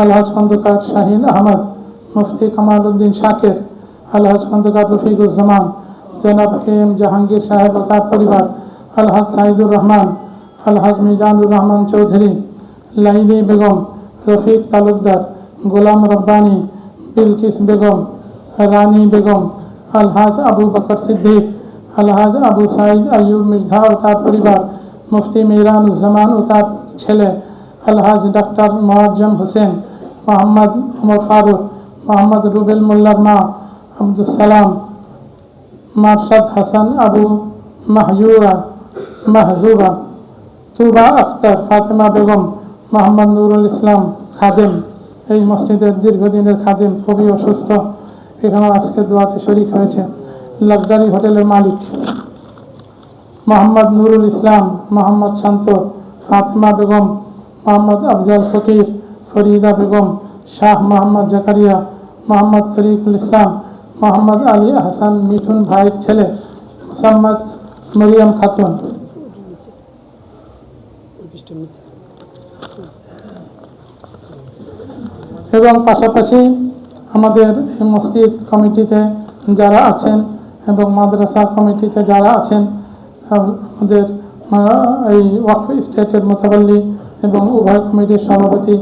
আলহাজ খন্দকার শাহিন আহমদ, মুফতি কামাল উদ্দিন শাকের, আলহাজ খন্দকার রফিকুজ্জামান, জনাব কে এম জাহাঙ্গীর সাহেব ও তার পরিবার, আলহাজ সাইদুর রহমান, আলহাজ মিজানুর রহমান চৌধুরী, লাইলি বেগম, রফিক তালুকদার, গোলাম রব্বানি, বিলকিস বেগম, রানী বেগম, আলহাজ আবু বকর সিদ্দিক, আলহাজ আবু সাইদ আইয়ুব মির্জা ও তার পরিবার, মুফতি মিরানুজ্জামান ও তার ছেলে, আলহাজ ডাক্তার মোয়াজ্জম হোসেন, মোহাম্মদ ওমর ফারুক, মোহাম্মদ রুবেল মোল্লার মা আব্দুল সালাম, মারশাদ হাসান আবু মাহজুবা, তুবা আক্তার, ফাতেমা বেগম, মোহাম্মদ নুরুল ইসলাম খাদেম, এই মসজিদের দীর্ঘদিনের খাদেম, খুবই অসুস্থ, এখানেও আজকে দোয়াতে শরিক হয়েছে। লাক্সারি হোটেলের মালিক মোহাম্মদ নুরুল ইসলাম, মোহাম্মদ শান্ত, ফাতেমা বেগম, মোহাম্মদ আফজাল ফকির, ফরিদা বেগম, শাহ মোহাম্মদ জাকারিয়া, মোহাম্মদ তরিকুল ইসলাম, মোহাম্মদ আলী আহসান মিঠুন ভাইয়ের ছেলে, মোসাম্মদ মরিয়ম খাতুন। এবং পাশাপাশি আমাদের মসজিদ কমিটিতে যারা আছেন এবং মাদ্রাসা কমিটিতে যারা আছেন, আমাদের এই ওয়াকফ স্টেটের মোতাবাল্লি এবং উভয় কমিটির সভাপতি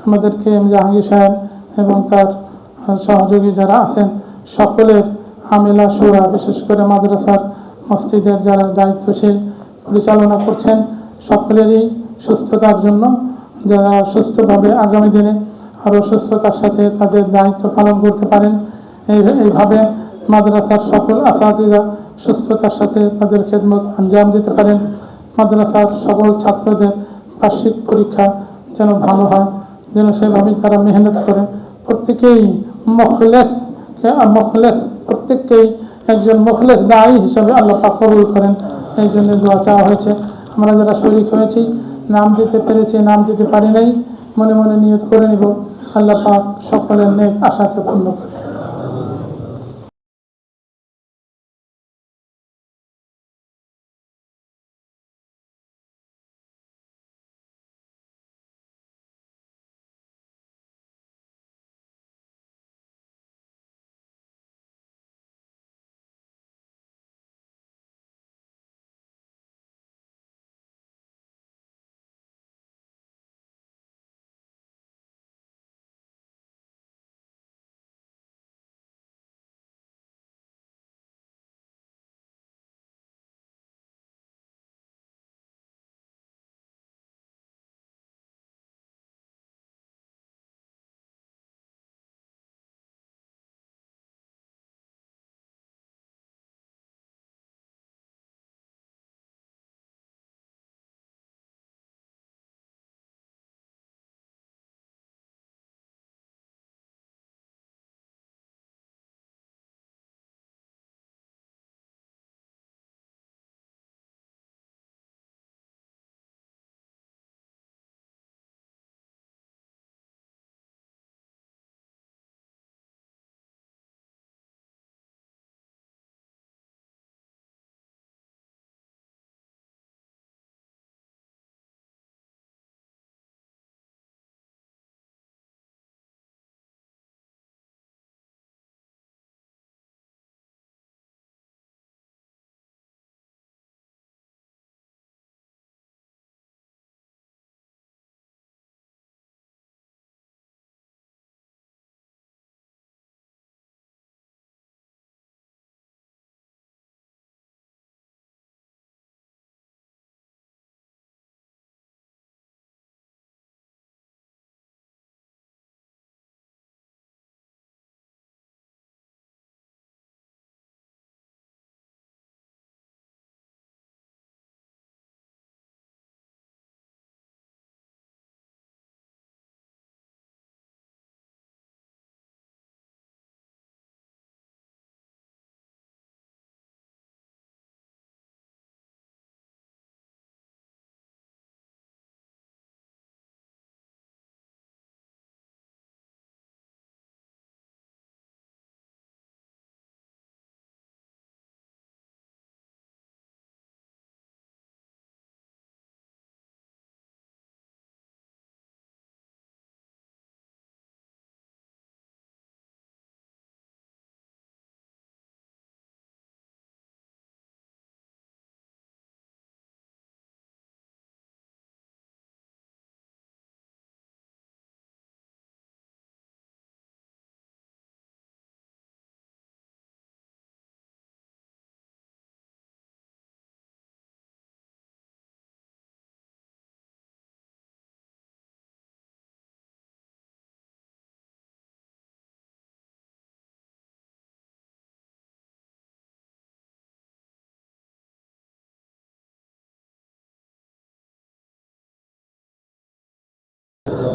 আমাদের কে এম জাহাঙ্গীর সাহেব এবং তার সহযোগী যারা আছেন, সকলের আমেলা শুরা, বিশেষ করে মাদ্রাসার মসজিদের যারা দায়িত্বশীল পরিচালনা করছেন, সকলেরই সুস্থতার জন্য, যারা সুস্থভাবে আগামী দিনে আরও সুস্থতার সাথে তাদের দায়িত্ব পালন করতে পারেন, এইভাবে মাদ্রাসার সকল আসাতিজা সুস্থতার সাথে তাদের খেদমত আঞ্জাম দিতে পারেন, মাদ্রাসার সকল ছাত্রদের বার্ষিক পরীক্ষা যেন ভালো হয়, যেন সেভাবেই তারা মেহনত করে, প্রত্যেকেই প্রত্যেককেই একজন মুখলেস দায়ী হিসাবে আল্লাহ পাক কবুল করেন, এই জন্য দোয়া চাওয়া হয়েছে। আমরা যারা শরীক হয়েছি, নাম দিতে পেরেছি, নাম দিতে পারি নাই, মনে মনে নিয়ত করে নিব আল্লাহ পাক সকলের নেক আশাকে পূর্ণ করে।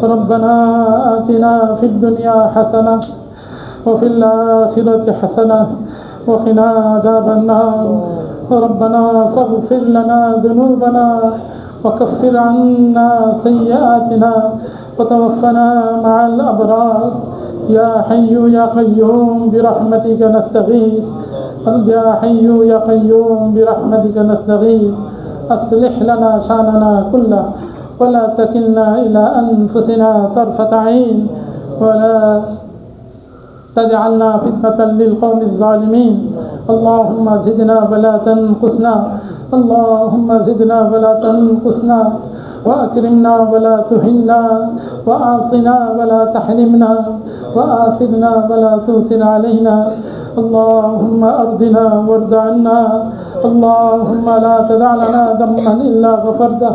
ربنا آتنا في الدنيا حسنة وفي الآخرة حسنة وقنا عذاب النار ربنا فاغفر لنا ذنوبنا وكفر عنا سيئاتنا وتوفنا مع الأبرار يا حي يا قيوم برحمتك نستغيث يا حي يا قيوم برحمتك نستغيث أصلح لنا شأننا كله ولا تكلنا إلى أنفسنا طرفة عين ولا تجعلنا فتنة للقوم الظالمين اللهم زدنا ولا تنقصنا اللهم زدنا ولا تنقصنا وأكرمنا ولا تهنا وأعطنا ولا تحرمنا وآثرنا ولا تؤثر علينا اللهم أرضنا وارض عنا اللهم لا تدع لنا ذنبا إلا غفرته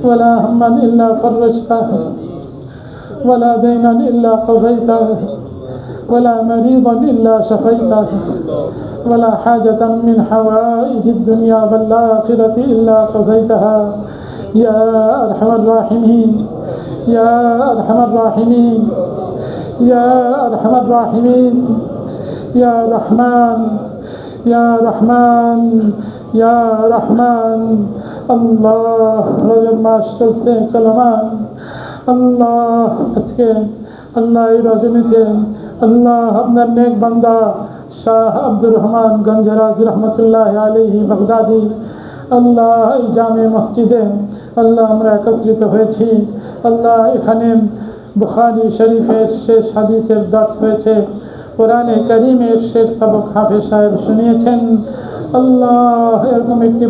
ولا هما إلا فرجته ولا دينا إلا قضيته ولا مريضا إلا شفيته ولا حاجة من حوائج الدنيا والآخرة إلا قضيتها يا أرحم الراحمين يا أرحم الراحمين يا أرحم الراحمين يا رحمن يا رحمن يا رحمن الله রজব মাস চলছে চলমান আল্লাহ আজকে আল্লাহ এই রজনীতে আল্লাহ আপনার নেক বান্দা শাহ আব্দুর রহমান গঞ্জরাজ রহমতুল্লাহ আলাইহি বাগদাদি আল্লাহ এই জামে মসজিদে আল্লাহ আমরা একত্রিত হয়েছি আল্লাহ এখানে বুখারী শরীফের শেষ হাদিসের দর্স হয়েছে কোরআনে কারীমের শেষ সবক হাফেজ সাহেব শুনিয়েছেন আল্লাহ এরকম একটি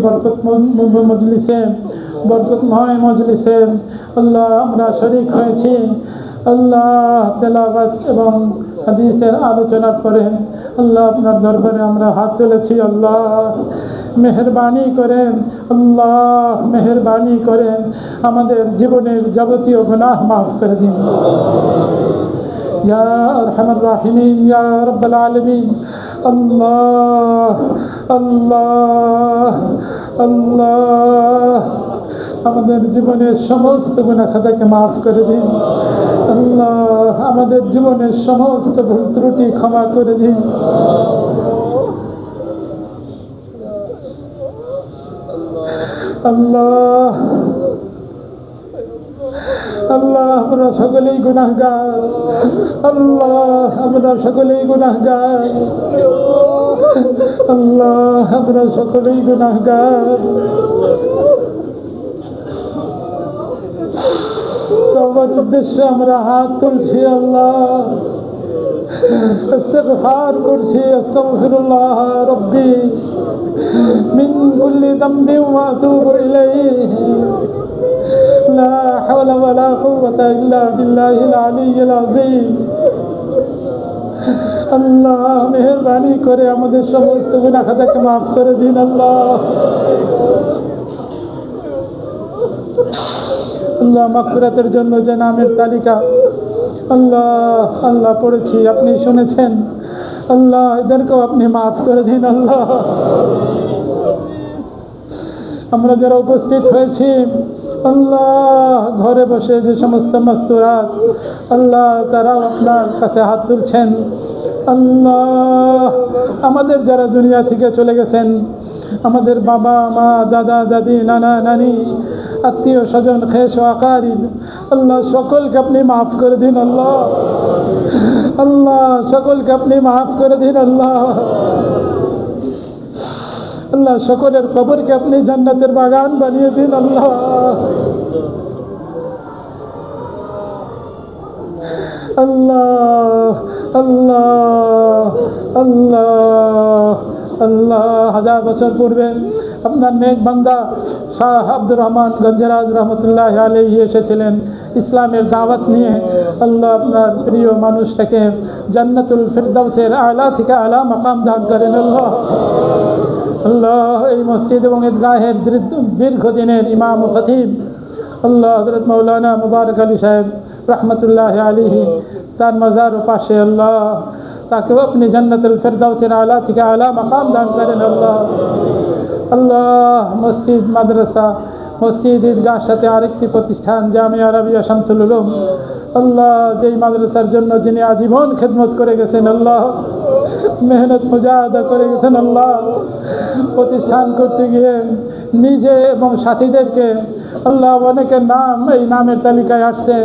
বরকতময় মজলিসে আল্লাহ আমরা শরীক হয়েছি আল্লাহ তেলাওয়াত এবং হাদিসের আলোচনার পরে আল্লাহ আপনার দরবারে আমরা হাত তুলেছি আল্লাহ মেহেরবানি করেন আল্লাহ মেহেরবানি করেন আমাদের জীবনের যাবতীয় গুনাহ মাফ করে দিন ইয়া আরহামার রাহিমিন ইয়া রাব্বাল আলামিন আল্লাহ আল্লাহ আল্লাহ আমাদের জীবনের সমস্ত গুনাহ খাতাকে মাফ করে দিন আল্লাহ আমাদের জীবনের সমস্ত ভুল ত্রুটি ক্ষমা করে দিন আল্লাহ আল্লাহ আমরা সকলেই গুনাহগার আল্লাহ আমরা সকলেই গুনাহগার আল্লাহ আমরা সকলেই গুনাহগার তওবার উদ্দেশ্যে আমরা হাত তুলছি আল্লাহ ইস্তিগফার করছি আস্তাগফিরুল্লাহ রব্বি মিন কুল্লি যামবিন ওয়া আতুবু ইলাইহি লা হাওলা ওয়ালা কুওয়াতা ইল্লা বিল্লাহিল আলিয়্যিল আযীম আল্লাহ মেহেরবানি করে আমাদের সমস্ত গুনাহ খাতাকে মাফ করে দিন আল্লাহ আল্লাহ মাগফিরাতের জন্য যে নামের তালিকা আল্লাহ আল্লাহ পড়েছি আপনি শুনেছেন আল্লাহ এদেরকেও আপনি মাফ করে দিন আল্লাহ আমরা যারা উপস্থিত হয়েছি আল্লাহ ঘরে বসে যে সমস্ত মাস্তুরাত আল্লাহ তারাও আপনার কাছে হাত তুলছেন আল্লাহ আমাদের যারা দুনিয়া থেকে চলে গেছেন আমাদের বাবা মা দাদা দাদি নানা নানি আত্মীয় স্বজন খেশ ও আকারিব আল্লাহ সকলকে আপনি মাফ করে দিন আল্লাহ আল্লাহ সকলকে আপনি মাফ করে দিন আল্লাহ আল্লাহ সকলের কবরকে আপনি জান্নাতের বাগান বানিয়ে দিন আল্লাহ আল্লাহ আল্লাহ আল্লাহ আল্লাহ হাজার বছর পূর্বে আপনার নেক বান্দা শাহ আব্দুর রহমান গঞ্জরাজ রহমতুল্লাহ আলাইহি এসেছিলেন ইসলামের দাওয়াত নিয়ে আল্লাহ আপনার প্রিয় মানুষটাকে জান্নাতুল ফিরদাউসের আলা থেকে আলা মাকাম দান করেন আল্লাহ আল্লাহ এই মসজিদ এবং ঈদগাহের দীর্ঘদিনের ইমাম ও খতিব আল্লাহ হযরত মাওলানা মুবারক আলী সাহেব রহমতুল্লাহ আলাইহি তার মাজার পাশে আল্লাহ তাকেও আপনি জান্নাতুল ফিরদাউসের আলা থেকে আলা মাকাম দান করেন আল্লাহ আল্লাহ মসজিদ মাদ্রাসা মসজিদ ঈদগাহর সাথে আরেকটি প্রতিষ্ঠান জামিয়া আরাবিয়া শামসুল উলুম, আল্লাহ যেই মাদ্রাসার জন্য যিনি আজীবন খেদমত করে গেছেন, আল্লাহ মেহনত মুজাহাদা করে গেছেন, আল্লাহ প্রতিষ্ঠান করতে গিয়ে নিজে এবং সাথীদেরকে আল্লাহ অনেকের নাম এই নামের তালিকায় আসছে,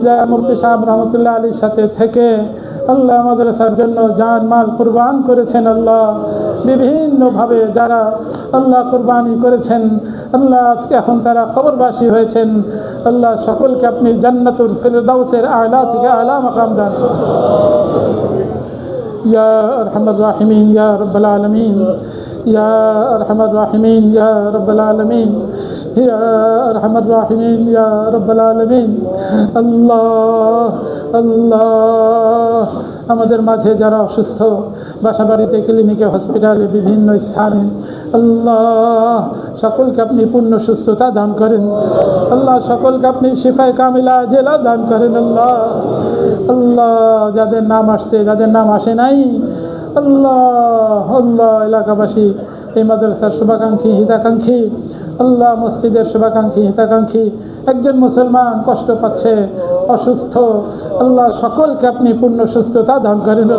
যারা মুফতি সাহেব রহমতুল্লাহ আলীর সাথে থেকে আল্লাহ মাদ্রাসার জন্য জান মাল কুরবান করেছেন, আল্লাহ বিভিন্নভাবে যারা আল্লাহ কুরবানি করেছেন, আল্লাহ আজকে এখন তারা খবরবাসী হয়েছেন, আল্লাহ সকলকে আপনি জান্নাতুল ফিরদাউসের আলা থেকে আলা মাকাম দান ইয়া আরহামার রাহিমিন ইয়া রাব্বাল আলামিন, ইয়া আরহামার রাহিমিন ইয়া রাব্বাল আলামিন, ইয়া আরহামার রাহিমিন ইয়া রাব্বাল আলামিন। আল্লাহ আল্লাহ আমাদের মাঝে যারা অসুস্থ, বাসা বাড়িতে, ক্লিনিকে, হসপিটালে, বিভিন্ন স্থানে, আল্লাহ সকলকে আপনি পূর্ণ সুস্থতা দান করেন, আল্লাহ সকলকে আপনি শিফায়ে কামিলা জেলা দান করেন, আল্লাহ আল্লাহ যাদের নাম আসছে, যাদের নাম আসে নাই, আল্লাহ আল্লাহ এলাকাবাসী, এই মাদ্রাসার শুভাকাঙ্ক্ষী হিতাকাঙ্ক্ষী, আল্লাহ মসজিদের শুভাকাঙ্ক্ষী হিতাকাঙ্ক্ষী, একজন মুসলমান কষ্ট পাচ্ছে, অসুস্থ, আল্লাহ সকলকে আপনি পূর্ণ সুস্থতা দান করেন,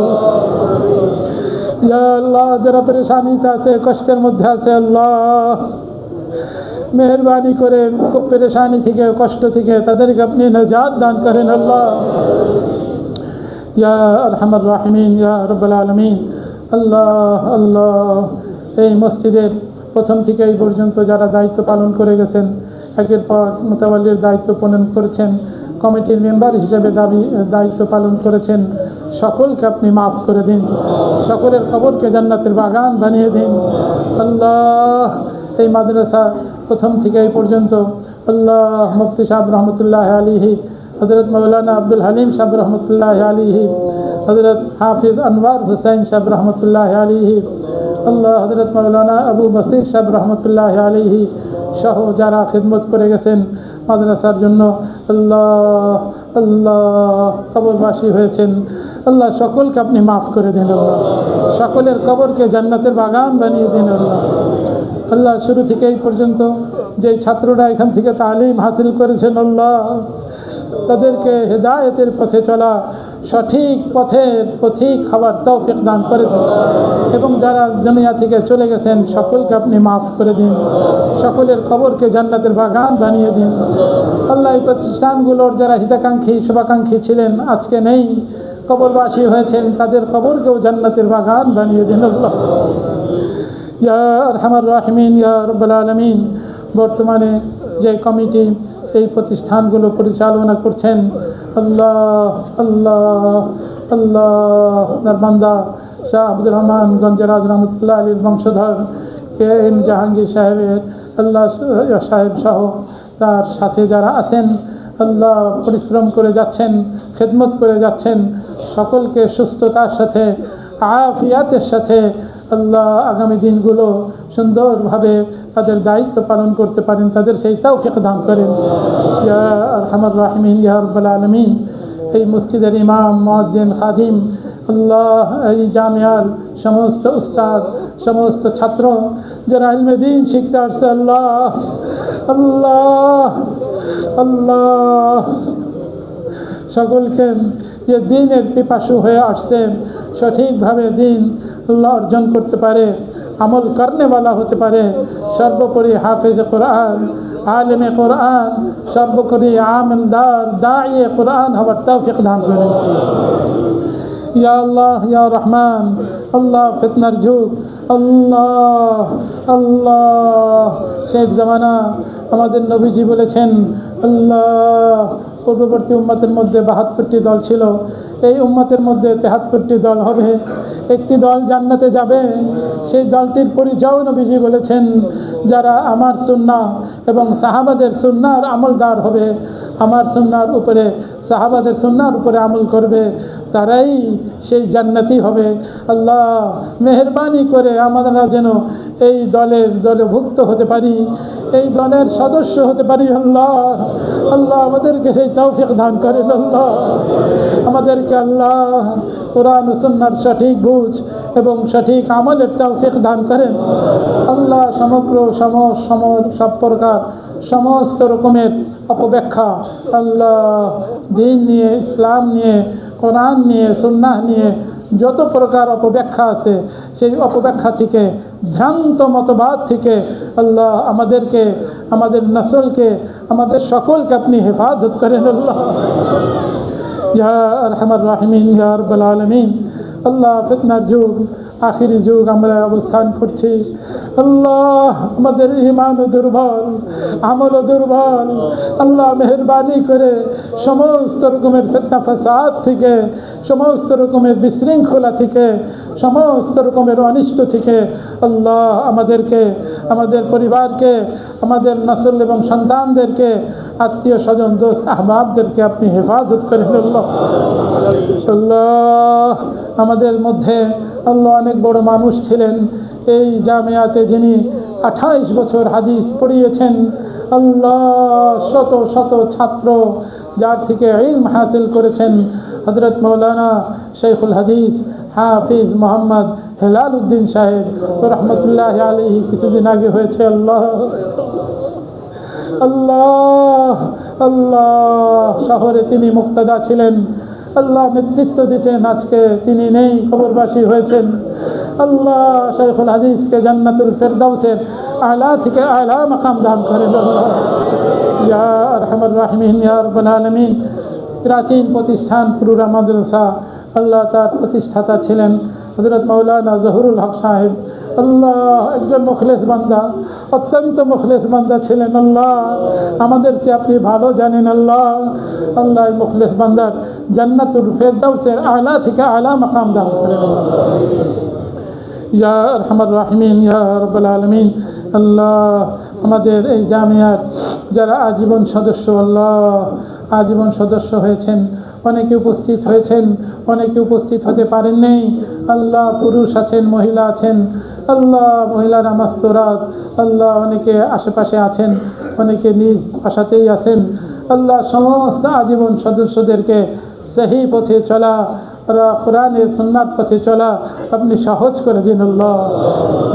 ইয়া আল্লাহ যারা পেরেশানিতে আছে, কষ্টের মধ্যে আছে, আল্লাহ মেহরবানি করে পেরেশানি থেকে, কষ্ট থেকে তাদেরকে আপনি নাজাত দান করেন, আল্লাহ ইয়া আরহামার রাহিমিন ইয়া রাব্বাল আলামিন। আল্লাহ আল্লাহ এই মসজিদের প্রথম থেকে এই পর্যন্ত যারা দায়িত্ব পালন করে গেছেন, একের পর মোতাওয়াল্লির দায়িত্ব পালন করেছেন, কমিটির মেম্বার হিসেবে দায়িত্ব পালন করেছেন, সকলকে আপনি মাফ করে দিন, সকলের কবরকে জান্নাতের বাগান বানিয়ে দিন, আল্লাহ এই মাদ্রাসা প্রথম থেকে এই পর্যন্ত, আল্লাহ মুফতি সাহেব রহমতুল্লাহ আলাইহি, হযরত মৌলানা আব্দুল হালিম সাহেব রহমতুল্লাহ আলাইহি, হযরত হাফিজ আনওয়ার হুসাইন সাহেব রহমতুল্লাহ আলাইহি, আল্লাহ হযরত মৌলানা আবু বসির সাহেব রহমতুল্লাহ আলাইহি সহ যারা খিদমত করে গেছেন মাদ্রাসার জন্য, আল্লাহ আল্লাহ কবরবাসী হয়েছেন, আল্লাহ সকলকে আপনি মাফ করে দিন, আল্লাহ সকলের কবরকে জান্নাতের বাগান বানিয়ে দিন, আল্লাহ আল্লাহ শুরু থেকে এই পর্যন্ত যেই ছাত্ররা এখান থেকে তালিম হাসিল করেছেন, আল্লাহ তাদেরকে হেদায়েতের পথে চলা, সঠিক পথের পথিক হওয়ার তৌফিক দান করে দিন, এবং যারা দুনিয়া থেকে চলে গেছেন সকলকে আপনি মাফ করে দিন, সকলের কবরকে জান্নাতের বাগান বানিয়ে দিন, আল্লাহ এই প্রতিষ্ঠানগুলোর যারা হিতাকাঙ্ক্ষী শুভাকাঙ্ক্ষী ছিলেন আজকে নেই, কবরবাসী হয়েছেন, তাদের কবরকেও জান্নাতের বাগান বানিয়ে দিন, আল্লাহ ইয়া আরহামার রাহিমিন ইয়া রাব্বাল আলামিন। বর্তমানে যে কমিটি এই প্রতিষ্ঠানগুলো পরিচালনা করছেন, আল্লাহ আল্লাহ আল্লাহ নারবান্দা শাহ আব্দুর রহমান গঞ্জরাজ রহমতুল্লাহ আলীর বংশধর কে এম জাহাঙ্গীর সাহেবের, আল্লাহ সাহেব সহ তার সাথে যারা আছেন, আল্লাহ পরিশ্রম করে যাচ্ছেন, খেদমত করে যাচ্ছেন, সকলকে সুস্থতার সাথে, আফিয়াতের সাথে আল্লাহ আগামী দিনগুলো সুন্দরভাবে তাদের দায়িত্ব পালন করতে পারেন, তাদের সেই তৌফিক দান করেন, ইয়া আরহামার রাহিমিন ইয়া রাব্বাল আলামিন। এই মসজিদের ইমাম, মুয়াজ্জিন, খাদিম, আল্লাহ এই জামিয়ার সমস্ত উস্তাদ, সমস্ত ছাত্র যারা ইলমে দ্বীন শিখতে আসছে, আল্লাহ আল্লাহ আল্লাহ সকলকে যে দ্বীনের পিপাসু হয়ে আসছে, সঠিকভাবে দ্বীন আল্লাহ অর্জন করতে পারে, আমল করনেওয়ালা হতে পারে, সর্বোপরি হাফেজ কোরআন, আলেমে কোরআন, সর্বোপরি আমলদার দাঈয়ে কোরআন হওয়ার তৌফিক দান করেন, ইয়া আল্লাহ ইয়া রহমান। আল্লাহ ফিতনার যুগ, আল্লাহ আল্লাহ শেষ জামানা, আমাদের নবীজি বলেছেন, আল্লাহ পূর্ববর্তী উম্মতের মধ্যে 72টি দল ছিল, এই উম্মতের মধ্যে 73টি দল হবে, একটি দল জান্নাতে যাবে, সেই দলটির পরিচয় নবীজি বলেছেন, যারা আমার সুন্নাহ এবং সাহাবাদের সুন্নাহর আমলদার হবে, আমার সুন্নাহর উপরে, সাহাবাদের সুন্নাহর উপরে আমল করবে, তারাই সেই জান্নাতি হবে। আল্লাহ মেহেরবানি করে আমরা যেন এই দলে ভুক্ত হতে পারি, এই দলের সদস্য হতে পারি, আল্লাহ আল্লাহ আমাদেরকে সেই তৌফিক দান করেন, আল্লাহ আমাদেরকে আল্লাহ কোরআন ও সুন্নাহর সঠিক বুঝ এবং সঠিক আমলের তৌফিক দান করেন। আল্লাহ সমগ্র সব প্রকার সমস্ত রকমের অপব্যাখ্যা, আল্লাহ দ্বীন নিয়ে, ইসলাম নিয়ে, কোরআন নিয়ে, সুন্নাহ নিয়ে যত প্রকার অপব্যাখ্যা আছে, সেই অপব্যাখ্যা থেকে, ভ্রান্ত মতবাদ থেকে আল্লাহ আমাদেরকে, আমাদের নসলকে, আমাদের সকলকে আপনি হেফাজত করেন। আল্লাহ ইয়া আরহামার রাহিমিন, ইয়া রাব্বাল আলামিন। আল্লাহ ফিতনার যুগ, আখিরি যুগ আমরা অবস্থান করছি। আল্লাহ আমাদের ঈমানও দুর্বল, আমলও দুর্বল। আল্লাহ মেহেরবানি করে সমস্ত রকমের ফিতনা ফাসাদ থেকে, সমস্ত রকমের বিশৃঙ্খলা থেকে, সমস্ত রকমের অনিষ্ট থেকে আল্লাহ আমাদেরকে, আমাদের পরিবারকে, আমাদের নসল এবং সন্তানদেরকে, আত্মীয় স্বজন, দোস্ত আহবাবদেরকে আপনি হেফাজত করেন। আল্লাহ আল্লাহ আমাদের মধ্যে আল্লাহ অনেক বড় মানুষ ছিলেন এই জামিয়াতে, যিনি 28 বছর হাদিস পড়িয়েছেন। আল্লাহ শত শত ছাত্র যার থেকে ইলম হাসিল করেছেন, হযরত মৌলানা শেখুল হাদিস হাফিজ মোহাম্মদ হেলাল উদ্দিন সাহেব রহমতুল্লাহ আলাইহি কিছুদিন আগে হয়েছে। আল্লাহ আল্লাহ আল্লাহ শহরে তিনি মুক্তাদা ছিলেন, আল্লাহ নেতৃত্ব দিতেন। আজকে তিনি নেই, খবরবাসী হয়েছেন। আল্লাহ শেখুল হাদিসকে জান্নাতুল ফেরদাউসের আলা থেকে আলা মাকাম দান করেন। আল্লাহ ইয়া আরহামার রাহিমিন, ইয়া রাব্বাল আলামিন। প্রাচীন প্রতিষ্ঠান পুরুরা মাদ্রাসা, আল্লাহ তার প্রতিষ্ঠাতা ছিলেন হযরত মৌলানা জহুরুল হক সাহেব। আল্লাহ একজন মুখলেস বান্দা, অত্যন্ত মুখলেস বান্দা ছিলেন। আল্লাহ আমাদের চেয়ে আপনি ভালো জানেন। আল্লাহ আল্লাহ মুখলেস বান্দার জান্নাতুল ফেরদাউসের আলা থেকে আলা মাকাম দান করেন। ইয়া আরহামার রাহিমিন, ইয়া রাব্বাল আলামিন। আল্লাহ আমাদের এই জামিয়ার যারা আজীবন সদস্য, আল্লাহ আজীবন সদস্য হয়েছেন, অনেকে উপস্থিত হয়েছেন, অনেকে উপস্থিত হতে পারেননি। আল্লাহ পুরুষ আছেন, মহিলা আছেন। আল্লাহ মহিলারা মাস্তরাত, আল্লাহ অনেকে আশেপাশে আছেন, অনেকে নিজ বাসাতেই আছেন। আল্লাহ সমস্ত আজীবন সদস্যদেরকে সহি পথে চলা, কোরআনের সুন্নাত পথে চলা আপনি সহজ করে দিন। আল্লাহ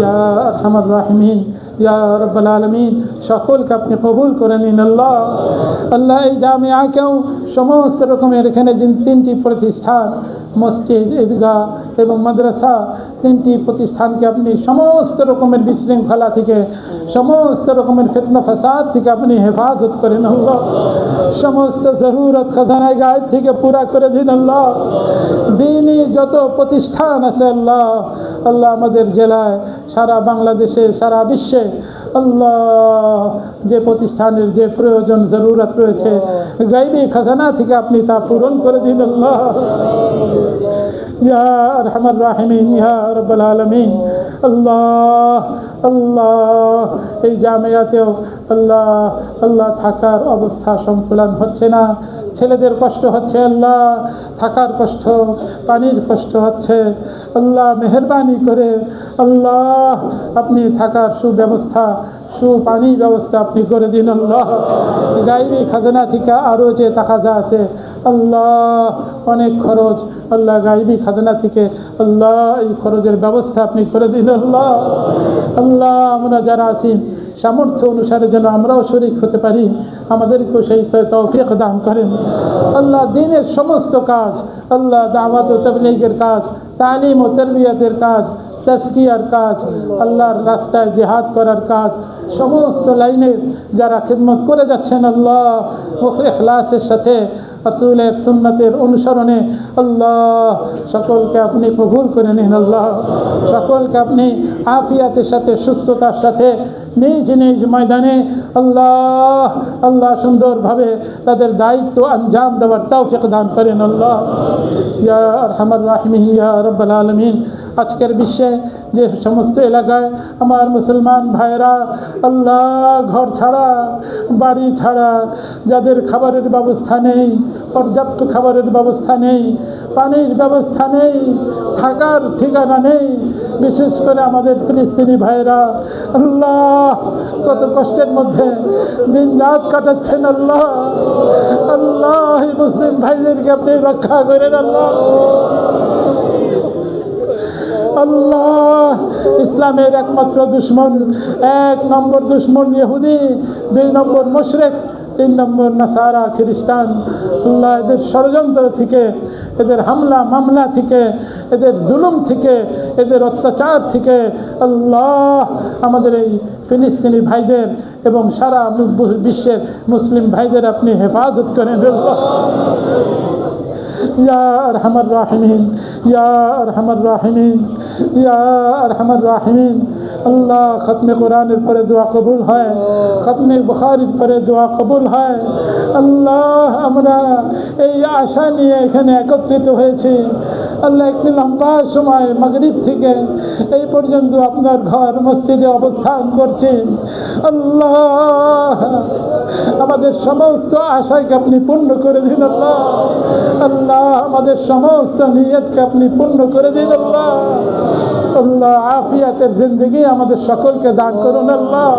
ইয়া আরহামার রাহিমিন, ইয়া রাব্বাল আলামিন। সকলকে আপনি কবুল করে নিন। আল্লাহ আল্লাহ এই জামিয়াকেও সমস্ত রকমের, এখানে যে 3টি প্রতিষ্ঠান, মসজিদ, ঈদগাহ এবং মাদ্রাসা, 3টি প্রতিষ্ঠানকে আপনি সমস্ত রকমের বিশৃঙ্খলা থেকে, সমস্ত রকমের ফিতনা ফাসাদ থেকে আপনি হেফাজত করেন। আল্লাহ সমস্ত জরুরত খাজানায় গায়েব থেকে পুরা করে দিন। আল্লাহ দ্বীনি যত প্রতিষ্ঠান আছে আল্লাহ, আল্লাহ আমাদের জেলায়, সারা বাংলাদেশে, সারা বিশ্বে আল্লাহ যে প্রতিষ্ঠানের যে প্রয়োজন জরুরত রয়েছে, গায়বী খাজানা থেকে আপনি তা পূরণ করে দিন। আল্লাহ ইয়া আরহামার রাহিমিন, ইয়া রাব্বাল আলামিন। আল্লাহ আল্লাহ এই জামিয়াতেও আল্লাহ আল্লাহ থাকার অবস্থা সংকুলান হচ্ছে না, ছেলেদের কষ্ট হচ্ছে, আল্লাহ থাকার কষ্ট, পানির কষ্ট হচ্ছে। আল্লাহ মেহেরবানি করে আল্লাহ আপনি থাকার সুব্যবস্থা, সুপানির ব্যবস্থা আপনি করে দিন। আল্লাহ গায়বী খাজানা থেকে আরও যে তাকাজা আছে আল্লাহ, অনেক খরচ, আল্লাহ গায়বী খাজানা থেকে আল্লাহ এই খরচের ব্যবস্থা আপনি করে দিন। আল্লাহ আল্লাহ আমরা যারা আছি সামর্থ্য অনুসারে যেন আমরাও শরীক হতে পারি, আমাদেরকেও সেই তৌফিক দান করেন। আল্লাহ দ্বীনের সমস্ত কাজ, আল্লাহ দাওয়াত ও তাবলীগের কাজ, তালিম ও তারবিয়াতের কাজ, তাজকিয়ার কাজ, আল্লাহর রাস্তায় জিহাদ করার কাজ, সমস্ত লাইনে যারা খিদমত করে যাচ্ছেন আল্লাহ ইখলাসের সাথে, রাসূলের সুন্নতের অনুসরণে আল্লাহ সকলকে আপনি কবুল করে নিন। আল্লাহ সকলকে আপনি আফিয়াতের সাথে, সুস্থতার সাথে নিজ নিজ ময়দানে আল্লাহ আল্লাহ সুন্দরভাবে তাদের দায়িত্ব আঞ্জাম দেওয়ার তৌফিক দান করেন। আল্লাহ ইয়া আরহামার রাহিমিন, ইয়া রাব্বাল আলামিন। আজকের বিশ্বে যে সমস্ত এলাকায় আমার মুসলমান ভাইরা আল্লাহ ঘর ছাড়া, বাড়ি ছাড়া, যাদের খাবারের ব্যবস্থা নেই, পর্যাপ্ত খাবারের ব্যবস্থা নেই, পানির ব্যবস্থা নেই, থাকার ঠিকানা নেই, বিশেষ করে আমাদের ফিলিস্তিনি ভাইরা আল্লাহ কত কষ্টের মধ্যে দিন রাত কাটাচ্ছেন। আল্লাহ আল্লাহ মুসলিম ভাইদেরকে আপনি রক্ষা করেন। আল্লাহ আল্লাহ ইসলামের একমাত্র দুশ্মন, 1 নম্বর দুশ্মন ইহুদি, 2 নম্বর মুশরিক, 3 নম্বর নাসারা খ্রিস্টান। আল্লাহ এদের ষড়যন্ত্র থেকে, এদের হামলা মামলা থেকে, এদের জুলুম থেকে, এদের অত্যাচার থেকে আল্লাহ আমাদের এই ফিলিস্তিনি ভাইদের এবং সারা বিশ্বের মুসলিম ভাইদের আপনি হেফাজত করেন আল্লাহ। ইয়া আরহামার রাহিমিন, ইয়া আরহামার রাহিমিন, ইয়া আরহামার রাহিমিন। আল্লাহ খতমে কোরআনের পরে দোয়া কবুল হয়, খতমে বুখারীর পরে দোয়া কবুল হয়। আল্লাহ আমরা এই আশা নিয়ে এখানে একত্রিত হয়েছি। আল্লাহ একটি লম্বা সময় মাগরিব থেকে এই পর্যন্ত আপনার ঘর মসজিদে অবস্থান করছি। আল্লাহ আমাদের সমস্ত আশাকে আপনি পূর্ণ করে দিন আল্লাহ। আল্লাহ আমাদের সমস্ত নিয়তকে আপনি পূর্ণ করে দিন আল্লাহ। আল্লাহ আফিয়াতের জিন্দগি আমাদের সকলকে দান করুন আল্লাহ।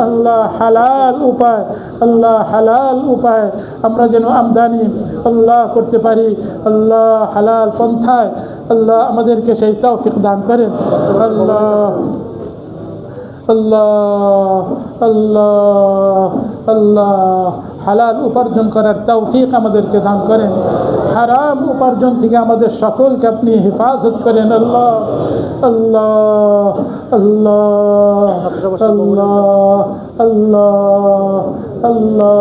আল্লাহ হালাল উপায়, আল্লাহ হালাল উপায় আমরা যেন আমদানি আল্লাহ করতে পারি, আল্লাহ হালাল পন্থায় আল্লাহ আমাদেরকে সেই তৌফিক দান করেন আল্লাহ। আল্লাহ আল্লাহ আল্লাহ হালাল উপার্জন করার তৌফিক আমাদেরকে দান করেন, হারাম উপার্জন থেকে আমাদের সকলকে আপনি হেফাজত করেন আল্লাহ। আল্লাহ আল্লাহ আল্লাহ আল্লাহ আল্লাহ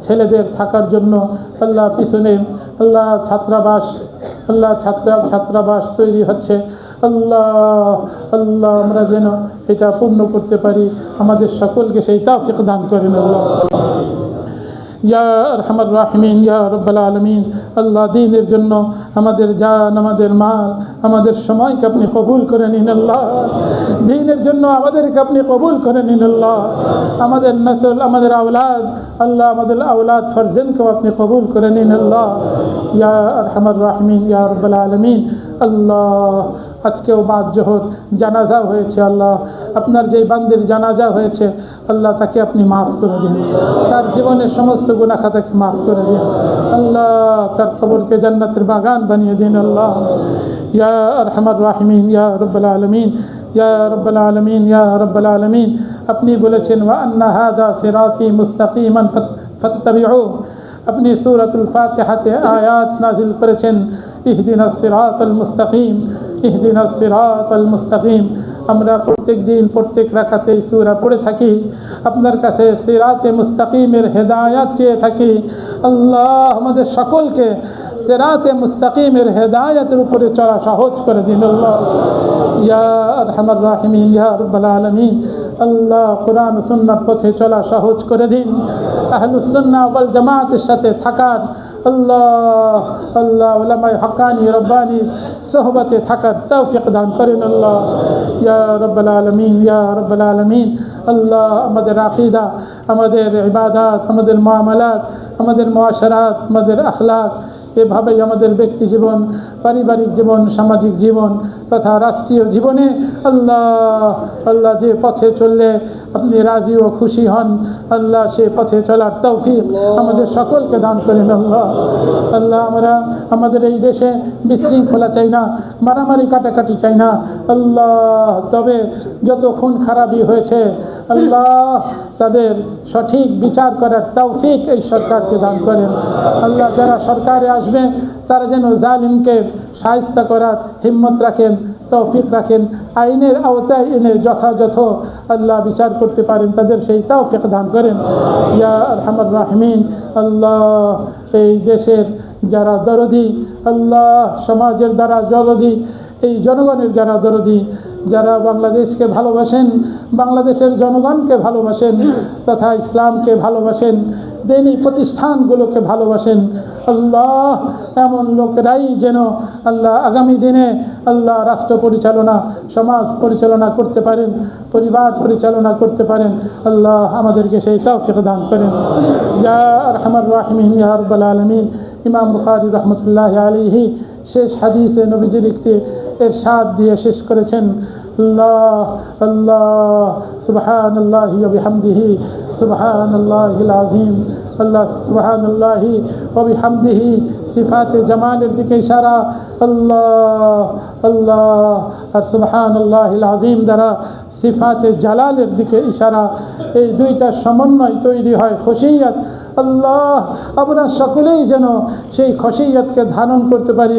ছেলেদের থাকার জন্য আল্লাহ পিছনে আল্লাহ ছাত্রাবাস, আল্লাহ ছাত্রাবাস তৈরি হচ্ছে আল্লাহ। আল্লাহ আমরা যেন এটা পূর্ণ করতে পারি, আমাদের সকলকে সেই তৌফিক দান করেন আল্লাহ। ইয়া আরহামার রাহিমিন, ইয়া রব্বাল আলামিন। আল্লাহ দ্বীনের জন্য আমাদের জান, আমাদের মাল, আমাদের সময়কে আপনি কবুল করে নিন আল্লাহ। দ্বীনের জন্য আমাদেরকে আপনি কবুল করে নিন আল্লাহ। আমাদের নসল, আমাদের আওলাদ, আল্লাহ আমাদের আওলাদ ফারজানকেও আপনি কবুল করে নিন আল্লাহ। ইয়া আরহামার রাহিমিন, ইয়া রব্বাল আলামিন। আল্লাহ আজকেও বাদ জোহর জানাজা হয়েছে আল্লাহ, আপনার যেই বান্দির জানাজা হয়েছে আল্লাহ তাকে আপনি মাফ করে দিন, তার জীবনের সমস্ত গুনাহ খাতাকে মাফ করে দিন আল্লাহ, তার কবরকে জান্নাতের বাগান বানিয়ে দিন আল্লাহ। ইয়া আরহামার রাহিমিন, ইয়া রব্বাল আলামিন, ইয়া রব্বাল আলামিন, ইয়া রব্বাল আলামিন। আপনি বলেছেন ওয়া আন্না হাযা সিরাতি মুস্তাকিমান ফাত্তাবিউ। আপনি সূরাতুল ফাতিহাতে আয়াত নাজিল করেছেন ইহদিনাস সিরাতাল মুস্তাকিম, ইহদিনাস সিরাতাল মুস্তাকিম। আমরা প্রত্যেক দিন প্রত্যেক রাকাতে সূরা পড়ে থাকি, আপনার কাছে সিরাতে মুস্তাকিমের হেদায়াত চেয়ে থাকি আল্লাহ। আমাদের সকলকে সিরাতে মুস্তাকিমের হেদায়াতের উপরে চলা সহজ করে দিন আল্লাহ। ইয়া আরহামার রাহিমিন, ইয়া রব্বাল আলামিন। আল্লাহ কোরআন ও সুন্নাহর পথে চলা সহজ করে দিন, আহলুস সুন্নাহ ওয়াল জামাতের সাথে থাকার আল্লাহ, আল্লাহ উলামায়ে হাক্কানি রব্বানি সোহবতে থাকার তৌফিক দান করেন আল্লাহ। ইয়া রব্বাল আলামিন, ইয়া রব্বাল আলামিন। আল্লাহ আমাদের আকীদা, আমাদের ইবাদত, আমাদের মুআমালাত, আমাদের মুআশারাত, আমাদের আখলাক, এভাবেই আমাদের ব্যক্তি জীবন, পারিবারিক জীবন, সামাজিক জীবন তথা রাষ্ট্রীয় জীবনে আল্লাহ, আল্লাহ যে পথে চললে আপনি রাজি ও খুশি হন আল্লাহ, সে পথে চলার তৌফিক আমাদের সকলকে দান করেন আল্লাহ। আল্লাহ আমরা আমাদের এই দেশে বিশৃঙ্খলা চাই না, মারামারি কাটাকাটি চাই না আল্লাহ, তবে যত খুন খারাপি হয়েছে আল্লাহ তাদের সঠিক বিচার করার তৌফিক এই সরকারকে দান করেন আল্লাহ। যারা সরকারে আসবে তারা যেন জালিমকে শায়েস্তা করার হিম্মত রাখেন, তৌফিক রাখেন, আইনের আওতায় এনে যথাযথ আল্লাহ বিচার করতে পারেন, তাদের সেই তৌফিক দান করেন ইয়া আরহামার রাহিমিন। আল্লাহ এই দেশের যারা দরদি আল্লাহ, সমাজের দ্বারা দরদি, এই জনগণের যারা দরদি, যারা বাংলাদেশকে ভালোবাসেন, বাংলাদেশের জনগণকে ভালোবাসেন তথা ইসলামকে ভালোবাসেন, দিনী প্রতিষ্ঠানগুলোকে ভালোবাসেন আল্লাহ, এমন লোকেরাই যেন আল্লাহ আগামী দিনে আল্লাহ রাষ্ট্র পরিচালনা, সমাজ পরিচালনা করতে পারেন, পরিবার পরিচালনা করতে পারেন আল্লাহ। আমাদেরকে সেই তৌফিক দান করেন ইয়া আরহামার রাহিমিন, ইয়া রাব্বাল আলামিন। ইমাম বুখারী রাহমাতুল্লাহি আলাইহি শেষ হাদিসে নবীজির একটি ইরশাদ দিয়ে শেষ করেছেন আল্লাহ আল্লাহ সুবহানাল্লাহি ওয়া বিহামদিহি সুবহানাল্লাহিল আযীম আল্লাহ সুবহানাল্লাহি ওয়া বিহামদিহি সিফাতে জামালের দিকে ইশারা আল্লাহ আল্লাহ আর সুবহানাল্লাহিল আযীম দ্বারা সিফাতে জালালের দিকে ইশারা এই দুইটা সমন্বয় তৈরি হয় খশিয়াত আল্লাহ আমরা সকলেই যেন সেই খশিয়াতকে ধারণ করতে পারি